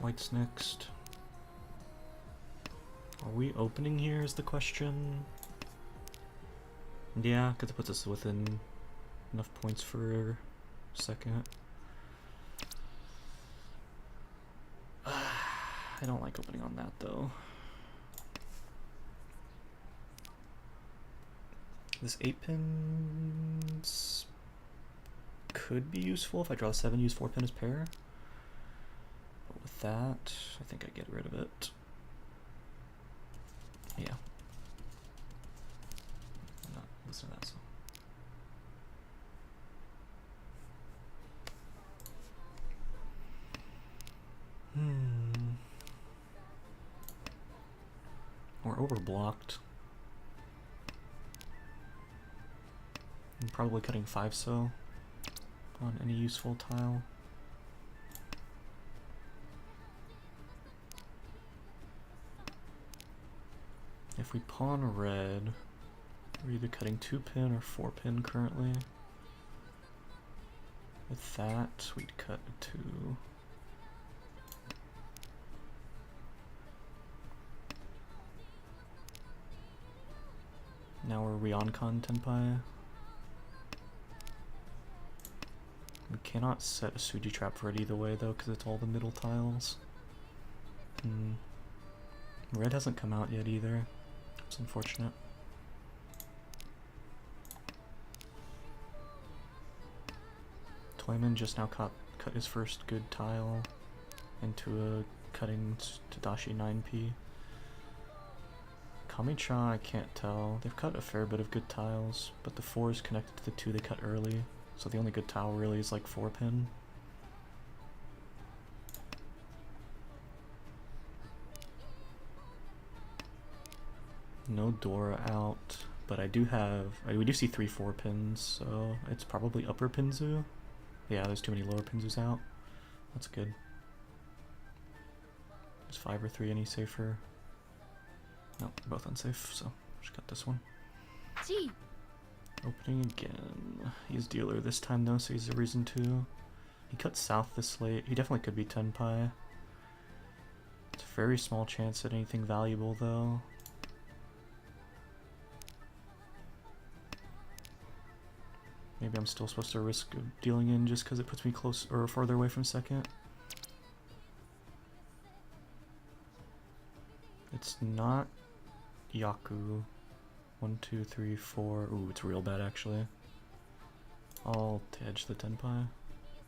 White's next. Are we opening here is the question. Yeah, because it puts us within enough points for second. I don't like opening on that though. This 8 pin's could be useful if I draw 7, use 4 pin as pair. But with that, I think I get rid of it. Yeah. I'm not listening to that song. We're overblocked. I'm probably cutting 5 so on any useful tile. If we pawn red, we're either cutting 2 pin or 4 pin currently. With that, we'd cut a 2. Now we're Ryoncon Tenpai. We cannot set a Suji trap for it either way though, because it's all the middle tiles. Red hasn't come out yet either. It's unfortunate. Toyman just now cut his first good tile into a cutting Tadashi 9p. Kamicha, I can't tell. They've cut a fair bit of good tiles, but the 4 is connected to the 2 they cut early, so the only good tile really is like 4 pin. No Dora out, but we do see 3 4 pins, so it's probably upper Pinzu. Yeah, there's too many lower Pinzus out. That's good. Is 5 or 3 any safer? No, they're both unsafe, so just cut this one. G. Opening again. He's dealer this time though, so he's a reason to. He cut south this late. He definitely could be Tenpai. It's a very small chance at anything valuable though. Maybe I'm still supposed to risk dealing in just because it puts me close or farther away from second. It's not Yaku. 1, 2, 3, 4. Ooh, it's real bad actually. I'll hedge the Tenpai.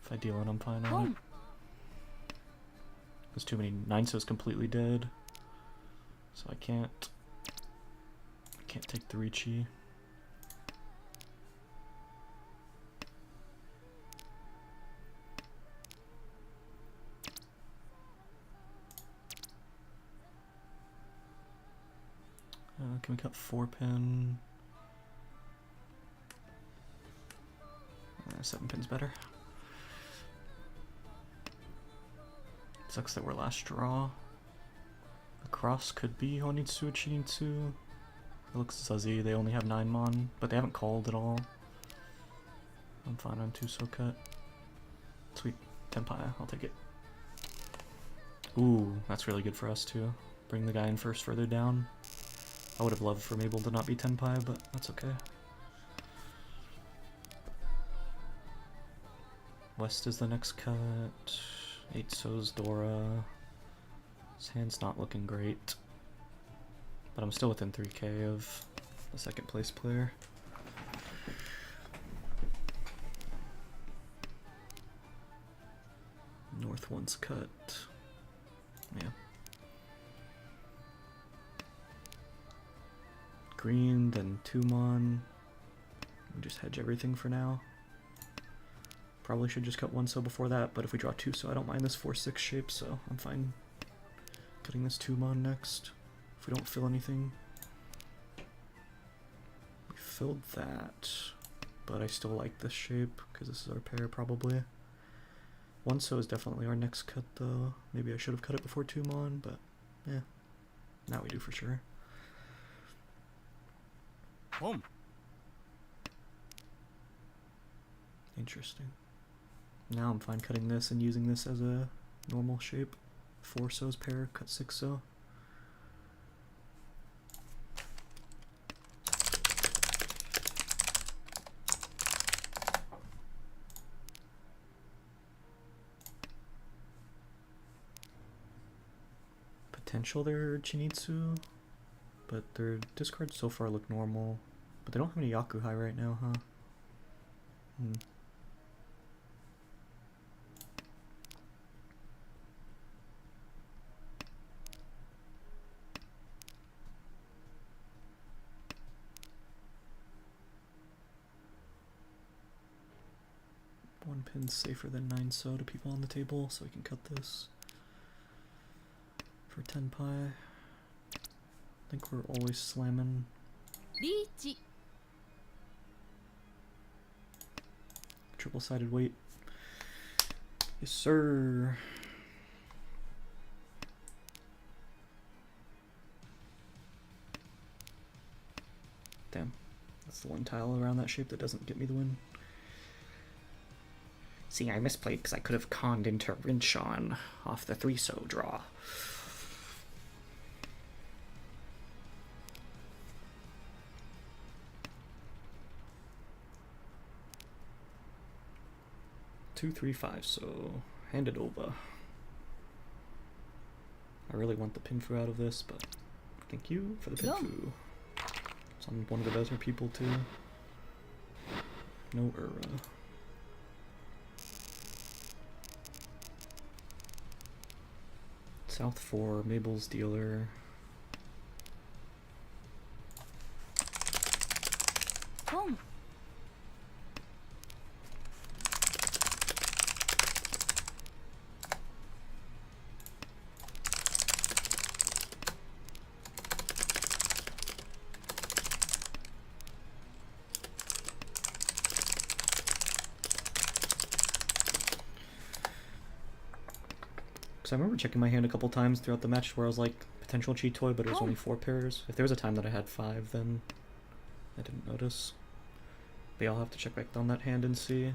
If I deal in, I'm fine on it. There's too many. 9 is completely dead. So I can't take the Richi. Can we cut 4 pin? 7 pin's better. Sucks that we're last draw. The cross could be Honitsu or Chinitsu. It looks zuzzy, they only have 9 mon, but they haven't called at all. I'm fine on 2 so cut. Sweet, Tenpai, I'll take it. Ooh, that's really good for us too. Bring the guy in first further down. I would have loved for Mabel to not be Tenpai, but that's okay. West is the next cut. 8 so's Dora. His hand's not looking great. But I'm still within 3k of the second place player. North one's cut. Yeah. Green, then 2 mon. We just hedge everything for now. Probably should just cut 1 so before that, but if we draw 2 so I don't mind this 4-6 shape, so I'm fine cutting this 2 mon next. If we don't fill anything. We filled that, but I still like this shape because this is our pair probably. 1 so is definitely our next cut though. Maybe I should have cut it before 2 mon, but yeah. Now we do for sure. Boom. Interesting. Now I'm fine cutting this and using this as a normal shape. 4 so's pair, cut 6 so. Potential they're Chinitsu, but their discards so far look normal. But they don't have any Yaku high right now, huh? pin's safer than 9 so to people on the table, so we can cut this for 10 pi. I think we're always slamming. リーチ Triple-sided weight. Yes, sir. Damn. That's the one tile around that shape that doesn't get me the win. See, I misplayed because I could have conned into Rinshon off the 3-so draw. Two, 3, 5, so hand it over. I really want the pinfu out of this, but thank you for the pinfu. It's on one of the better people too. No Ura. South 4, Mabel's dealer. Boom. So I remember checking my hand a couple times throughout the match where I was like, potential cheat toy, but it was only 4 pairs. If there was a time that I had 5, then I didn't notice. But yeah, I'll have to check back on that hand and see.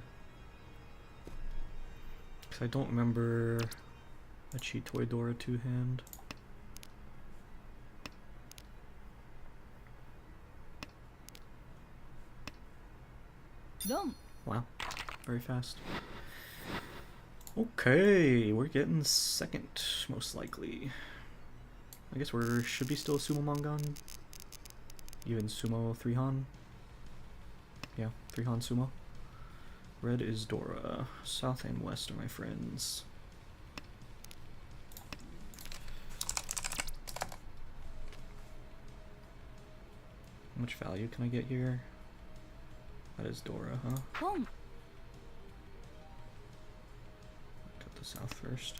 Because I don't remember a cheat toy Dora 2 hand. Dom. Wow, very fast. Okay, we're getting second, most likely. I guess we should be still Sumo Mangan. Even Sumo 3Han. Yeah, 3Han Sumo. Red is Dora. South and west are my friends. How much value can I get here? That is Dora, huh? Boom. Cut the south first.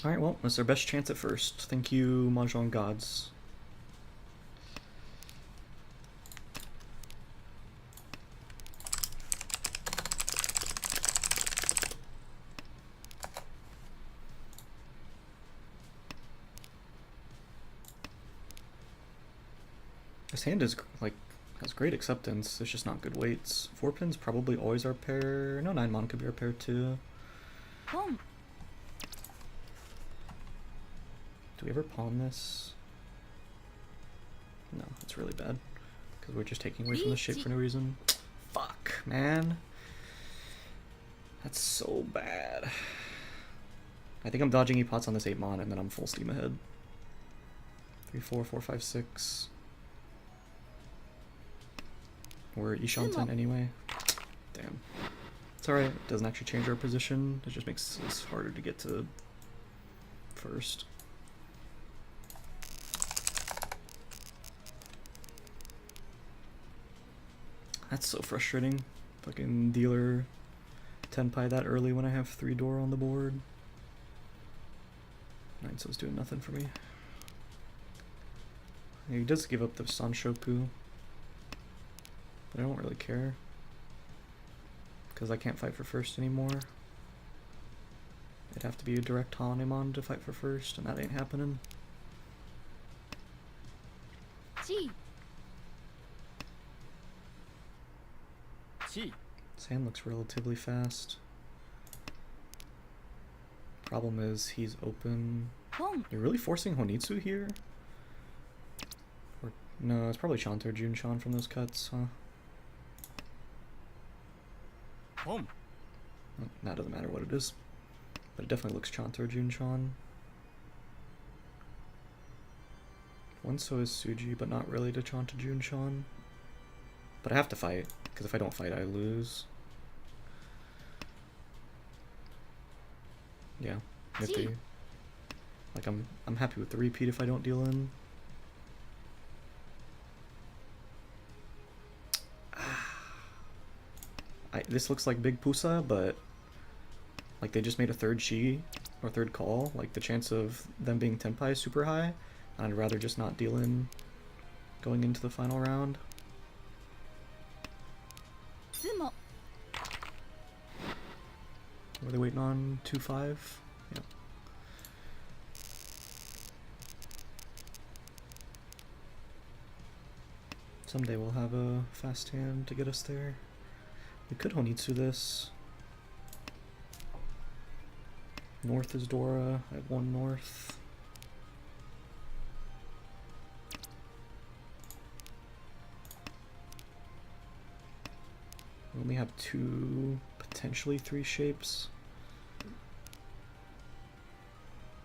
Alright, well, that's our best chance at first. Thank you, Mahjong Gods. This hand is, like, has great acceptance, it's just not good weights. 4 pins probably always our pair. No, 9 mon could be our pair too. Boom. Do we ever pawn this? No, it's really bad. Because we're just taking away from the shape for no reason. Fuck, man. That's so bad. I think I'm dodging E-pots on this 8 mon and then I'm full steam ahead. 3, 4, 4, 5, 6. We're Ishanten anyway. Damn. It's alright, it doesn't actually change our position. It just makes this harder to get to first. That's so frustrating. Fucking dealer 10 pi that early when I have 3 door on the board. 9 so's doing nothing for me. He does give up the Sanshoku, but I don't really care. Because I can't fight for first anymore. It'd have to be a direct Hanemon to fight for first, and that ain't happening. G. Chi. This hand looks relatively fast. Problem is, he's open. Boom. You're really forcing Honitsu here? Or, no, it's probably Chanto or Junshan from those cuts, huh? Boom. Well, that doesn't matter what it is. But it definitely looks Chanto or Junshan. One so is Suji, but not really to Chanto Junshan. But I have to fight, because if I don't fight, I lose. Yeah. If Gee. they, like, I'm happy with the repeat if I don't deal in. This looks like big pusa, but like they just made a third chi or third call. Like the chance of them being tenpai is super high. I'd rather just not deal in going into the final round. つも Were they waiting on 2-5? Yeah. Someday we'll have a fast hand to get us there. We could Honitsu this. North is Dora. I have 1 north. We only have 2, potentially 3 shapes.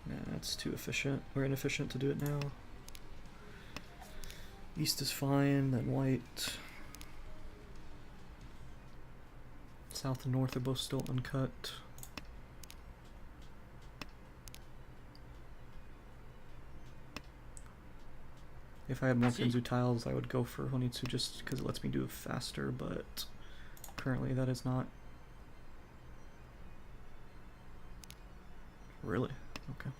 Nah, that's too efficient. We're inefficient to do it now. East is fine, then white. South and north are both still uncut. If I had more Kenzu tiles, I would go for Honitsu just because it lets me do it faster, but currently that is not. Really? Okay.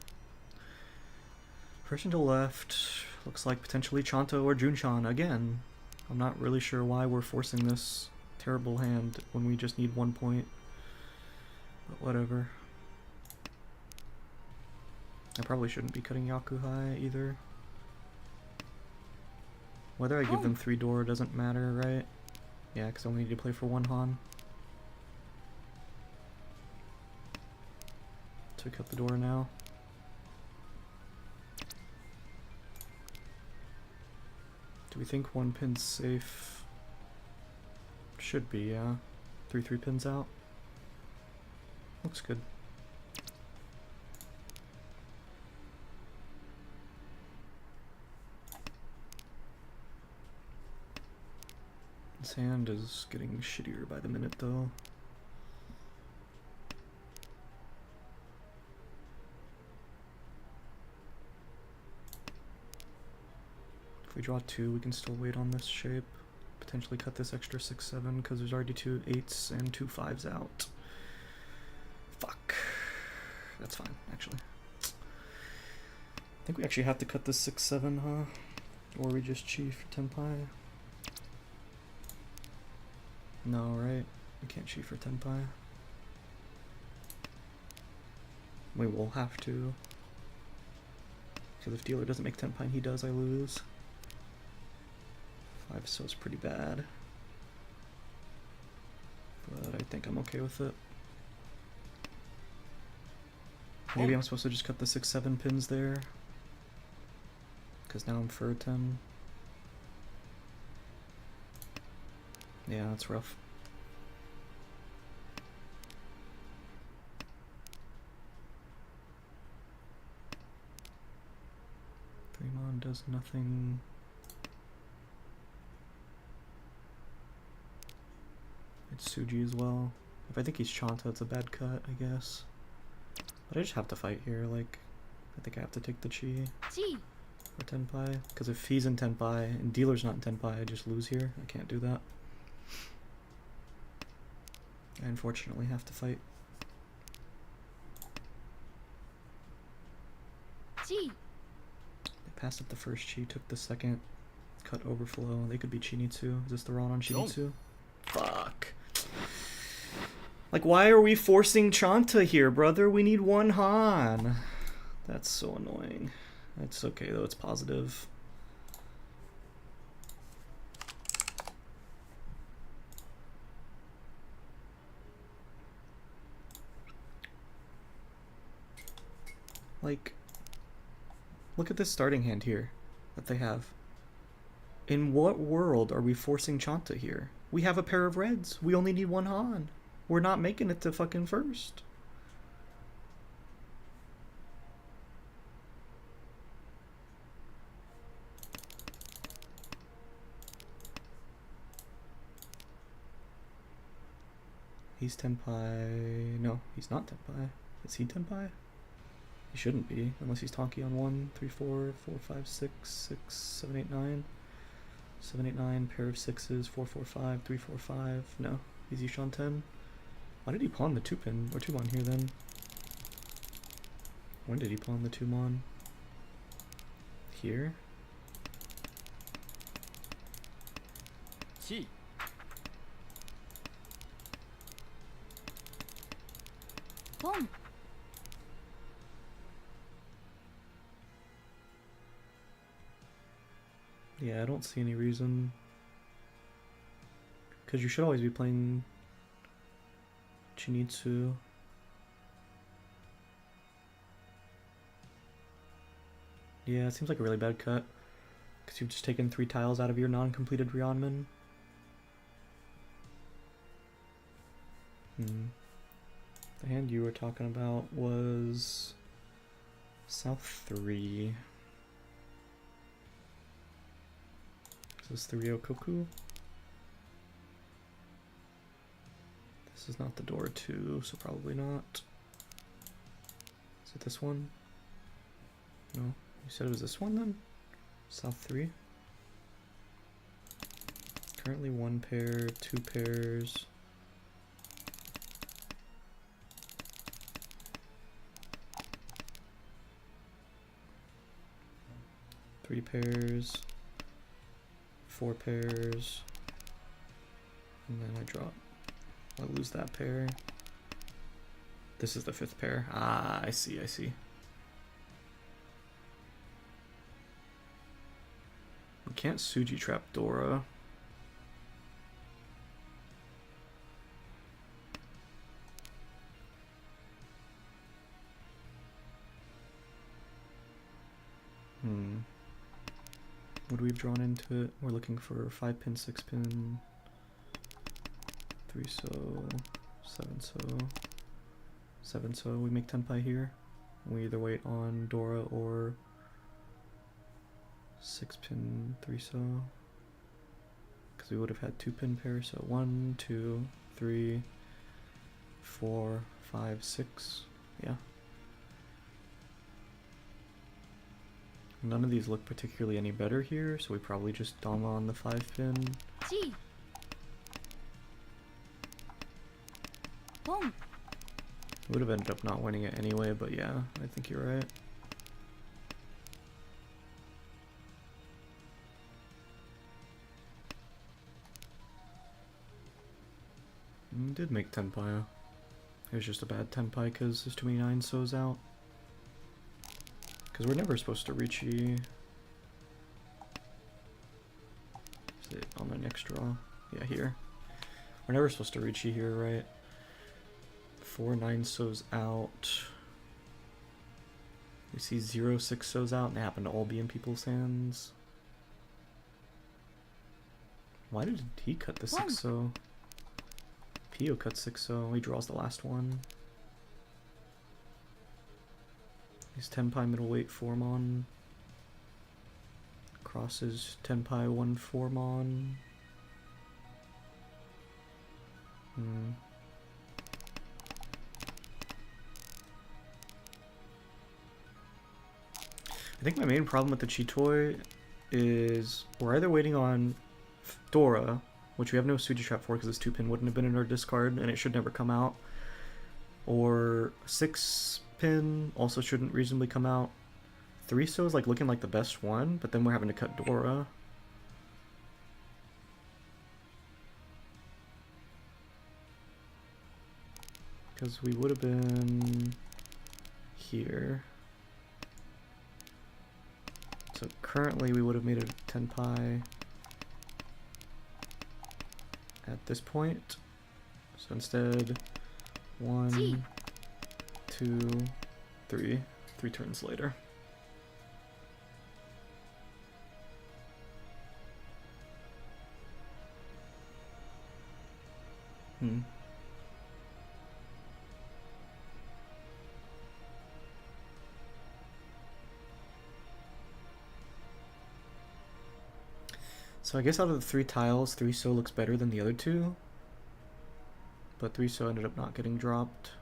Person to left looks like potentially Chanto or Junchan again. I'm not really sure why we're forcing this terrible hand when we just need 1 point. But whatever. I probably shouldn't be cutting Yakuhai either. Whether I give them 3 door doesn't matter, right? Yeah, because I only need to play for 1 Han. So cut the door now. Do we think 1 pin's safe? Should be, yeah. 3 pins out. Looks good. This hand is getting shittier by the minute though. If we draw 2, we can still wait on this shape. Potentially cut this extra 6-7 because there's already 2 8s and 2 5s out. Fuck. That's fine, actually. I think we actually have to cut this 6-7, huh? Or we just chi for tenpai. No, right? We can't chi for tenpai. We will have to. Because if dealer doesn't make tenpai and he does, I lose. 5 so it's pretty bad. But I think I'm okay with it. Maybe I'm supposed to just cut the 6-7 pins there. Because now I'm for 10. Yeah, that's rough. Fremon does nothing. It's Suji as well. If I think he's Chanta, it's a bad cut, I guess. But I just have to fight here, like, I think I have to take the chi for tenpai. Because if he's in tenpai and dealer's not in tenpai, I just lose here. I can't do that. I unfortunately have to fight. They passed up the first chi, took the second. Cut overflow. They could be Chinitsu. Is this the Ron on Chinitsu? Fuck. Like, why are we forcing Chanta here, brother? We need 1 Han. That's so annoying. It's okay, though. It's positive. Like, look at this starting hand here that they have. In what world are we forcing Chanta here? We have a pair of reds. We only need 1 Han. We're not making it to fucking first. He's tenpai. No, he's not tenpai. Is he tenpai? He shouldn't be, unless he's Tonki on 1, 3, 4, 4, 5, 6, 6, 7, 8, 9. 7, 8, 9, pair of 6s, 4, 4, 5, 3, 4, 5. No, he's Yishan 10. Why did he pawn the 2-pin, or 2-mon here then? When did he pawn the 2-mon? Here? 地 ポン Yeah, I don't see any reason. Because you should always be playing Chinitsu. Yeah, it seems like a really bad cut. Because you've just taken 3 tiles out of your non-completed Ryeonman. The hand you were talking about was South 3. Is this the Ryokoku? This is not the door 2, so probably not. Is it this one? No. You said it was this one then? South 3? Currently 1 pair, 2 pairs. Three pairs, 4 pairs, and then I drop. I lose that pair. This is the 5th pair. Ah, I see, I see. We can't Suji trap Dora. What we've drawn into it, we're looking for 5-pin, 6-pin, 3-so, 7-so, 7-so. We make tenpai here. We either wait on Dora or 6-pin, 3-so. Because we would have had 2-pin pairs, so 1, 2, 3, 4, 5, 6. Yeah. None of these look particularly any better here, so we probably just dama on the 5-pin. 地ポン Would have ended up not winning it anyway, but yeah, I think you're right. Did make tenpai. It was just a bad tenpai because there's too many 9-sos out. Because we're never supposed to Richi. Is it on the next draw? Yeah, here. We're never supposed to Richi here, right? 4 9-sos out. We see 0 6-sos out, and they happen to all be in people's hands. Why did he cut the 6-so? Pio cut 6-so. He draws the last one. He's tenpai middleweight 4-mon. Crosses tenpai 1 4-mon. I think my main problem with the Chitoi is we're either waiting on Dora, which we have no Suji trap for because this 2-pin wouldn't have been in our discard and it should never come out, or 6-pin also shouldn't reasonably come out. 3-so is like looking like the best one, but then we're having to cut Dora. Because we would have been here. So currently we would have made a tenpai at this point. So instead, 1, 2, 3. 3 turns later. So I guess out of the 3 tiles, 3-so looks better than the other 2. But 3-so ended up not getting dropped.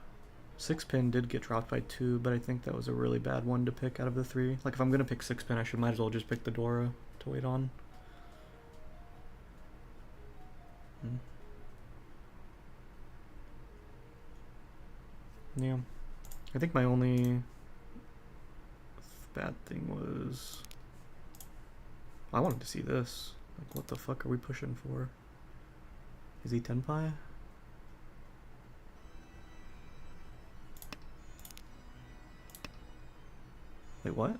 6 pin did get dropped by 2, but I think that was a really bad one to pick out of the 3. Like, if I'm gonna pick 6 pin, I might as well just pick the Dora to wait on. Yeah. I think my only bad thing was I wanted to see this. Like, what the fuck are we pushing for? Is he tenpai? Wait, what?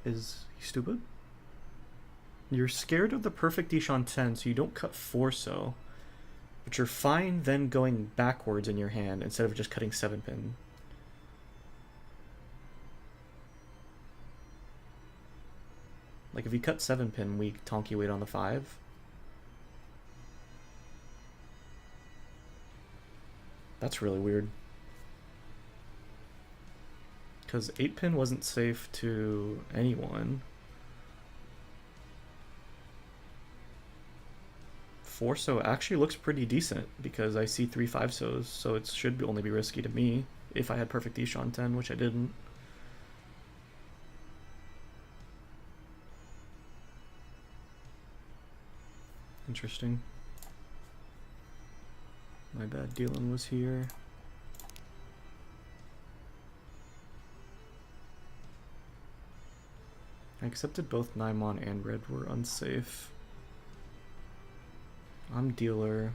Is he stupid? You're scared of the perfect Ishan 10, so you don't cut 4 so. But you're fine then going backwards in your hand instead of just cutting 7 pin. Like, if you cut 7 pin, we Tonki wait on the 5. That's really weird. Because 8 pin wasn't safe to anyone. 4 so actually looks pretty decent because I see 3 5 so's, so it should only be risky to me if I had perfect Ishan 10, which I didn't. Interesting. My bad, Dylan was here. I accepted both Naimon and Red were unsafe. I'm dealer.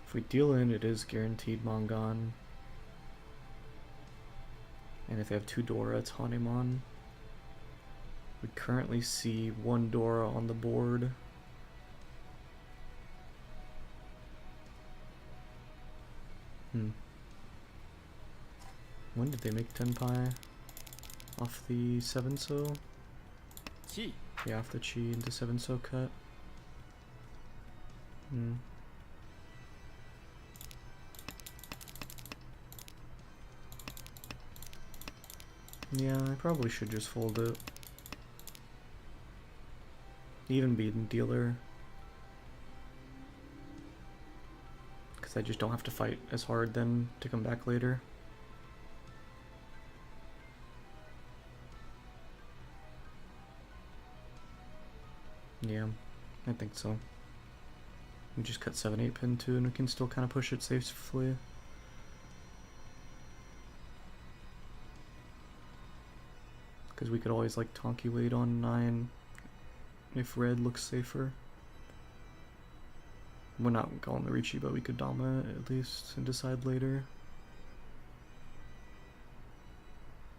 If we deal in, it is guaranteed Mongon. And if they have 2 Dora, it's Hanemon. We currently see 1 Dora on the board. When did they make Tenpai? Off the 7 so? Chi. Yeah, off the Chi into 7 so cut. Yeah, I probably should just fold it. Even beaten dealer. Because I just don't have to fight as hard then to come back later. Yeah, I think so. We just cut 7 8 pin too, and we can still kind of push it safely. Because we could always like Tonki wait on 9 if red looks safer. We're not going the Ricci, but we could Dama it at least and decide later.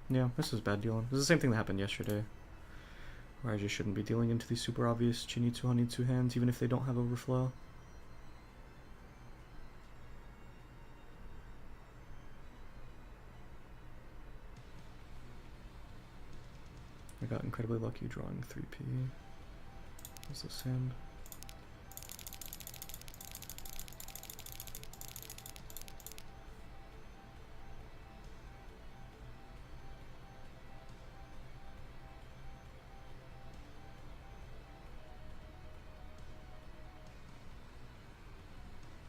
Yeah, this is bad dealing. This is the same thing that happened yesterday. Where I just shouldn't be dealing into these super obvious Chinitsu Honitsu hands, even if they don't have overflow. I got incredibly lucky drawing 3P. What's this hand?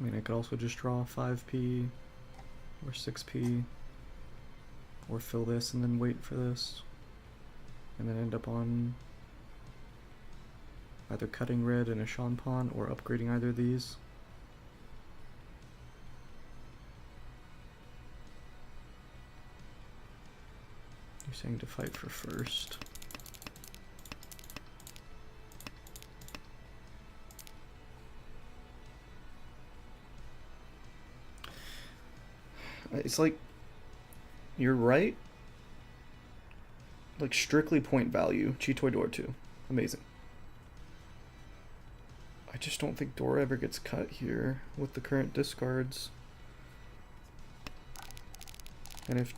I mean, I could also just draw 5P or 6P or fill this and then wait for this and then end up on either cutting red and a Shanpan or upgrading either of these. You're saying to fight for first. It's like, you're right. Like, strictly point value. Chitoi Dora 2. Amazing. I just don't think Dora ever gets cut here with the current discards. And if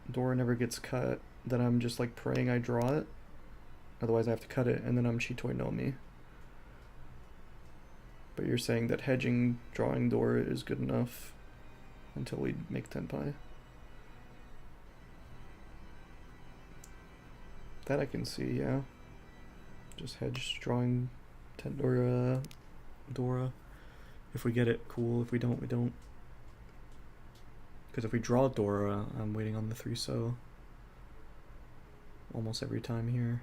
Dora never gets cut, then I'm just like praying I draw it. Otherwise I have to cut it, and then I'm Chitoi no Mi. But you're saying that hedging drawing Dora is good enough until we make Tenpai. That I can see, yeah. Just hedge drawing or Dora. If we get it, cool. If we don't, we don't. Because if we draw Dora, I'm waiting on the 3-so almost every time here.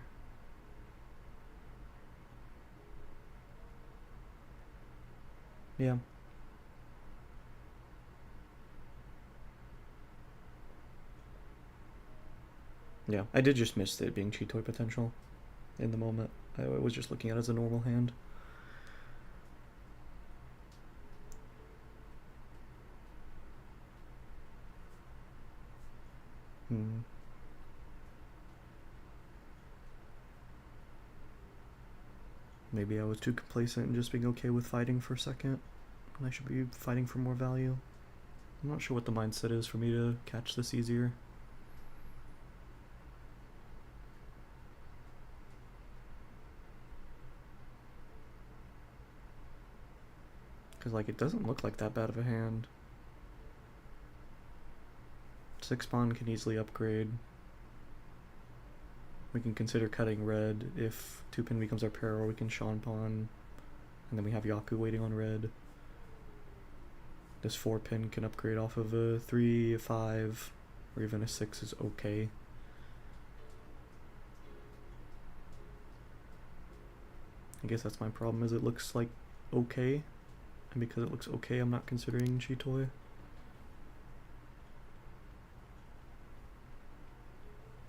Yeah. Yeah, I did just miss it being cheat toy potential in the moment. I was just looking at it as a normal hand. Maybe I was too complacent and just being okay with fighting for a second. And I should be fighting for more value. I'm not sure what the mindset is for me to catch this easier. Because, like, it doesn't look like that bad of a hand. 6 pawn can easily upgrade. We can consider cutting red if 2-pin becomes our pair, or we can Sean pawn. And then we have Yaku waiting on red. This 4-pin can upgrade off of a 3, a 5, or even a 6 is okay. I guess that's my problem, is it looks like okay. And because it looks okay, I'm not considering Chitoy.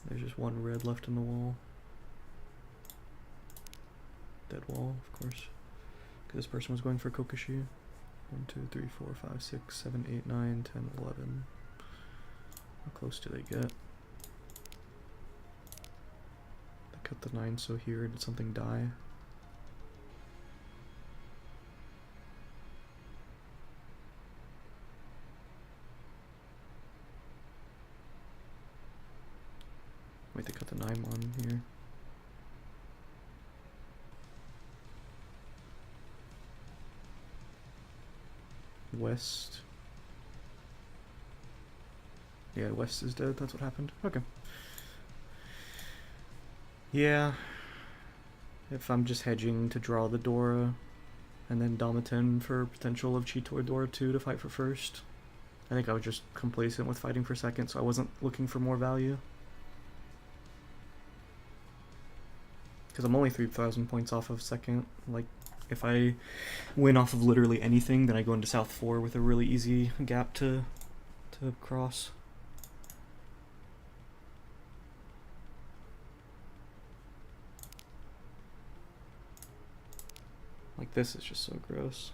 There's just one red left in the wall. Dead wall, of course. Because this person was going for Kokoshi. 1, 2, 3, 4, 5, 6, 7, 8, 9, 10, 11. How close do they get? They cut the 9-so here. Did something die? Wait, they cut the 9 on here. West. Yeah, West is dead. That's what happened. Okay. Yeah. If I'm just hedging to draw the Dora and then Damaten for potential of Chitoy Dora 2 to fight for first, I think I was just complacent with fighting for second, so I wasn't looking for more value. Because I'm only 3,000 points off of second. Like, if I win off of literally anything, then I go into South 4 with a really easy gap to cross. Like, this is just so gross.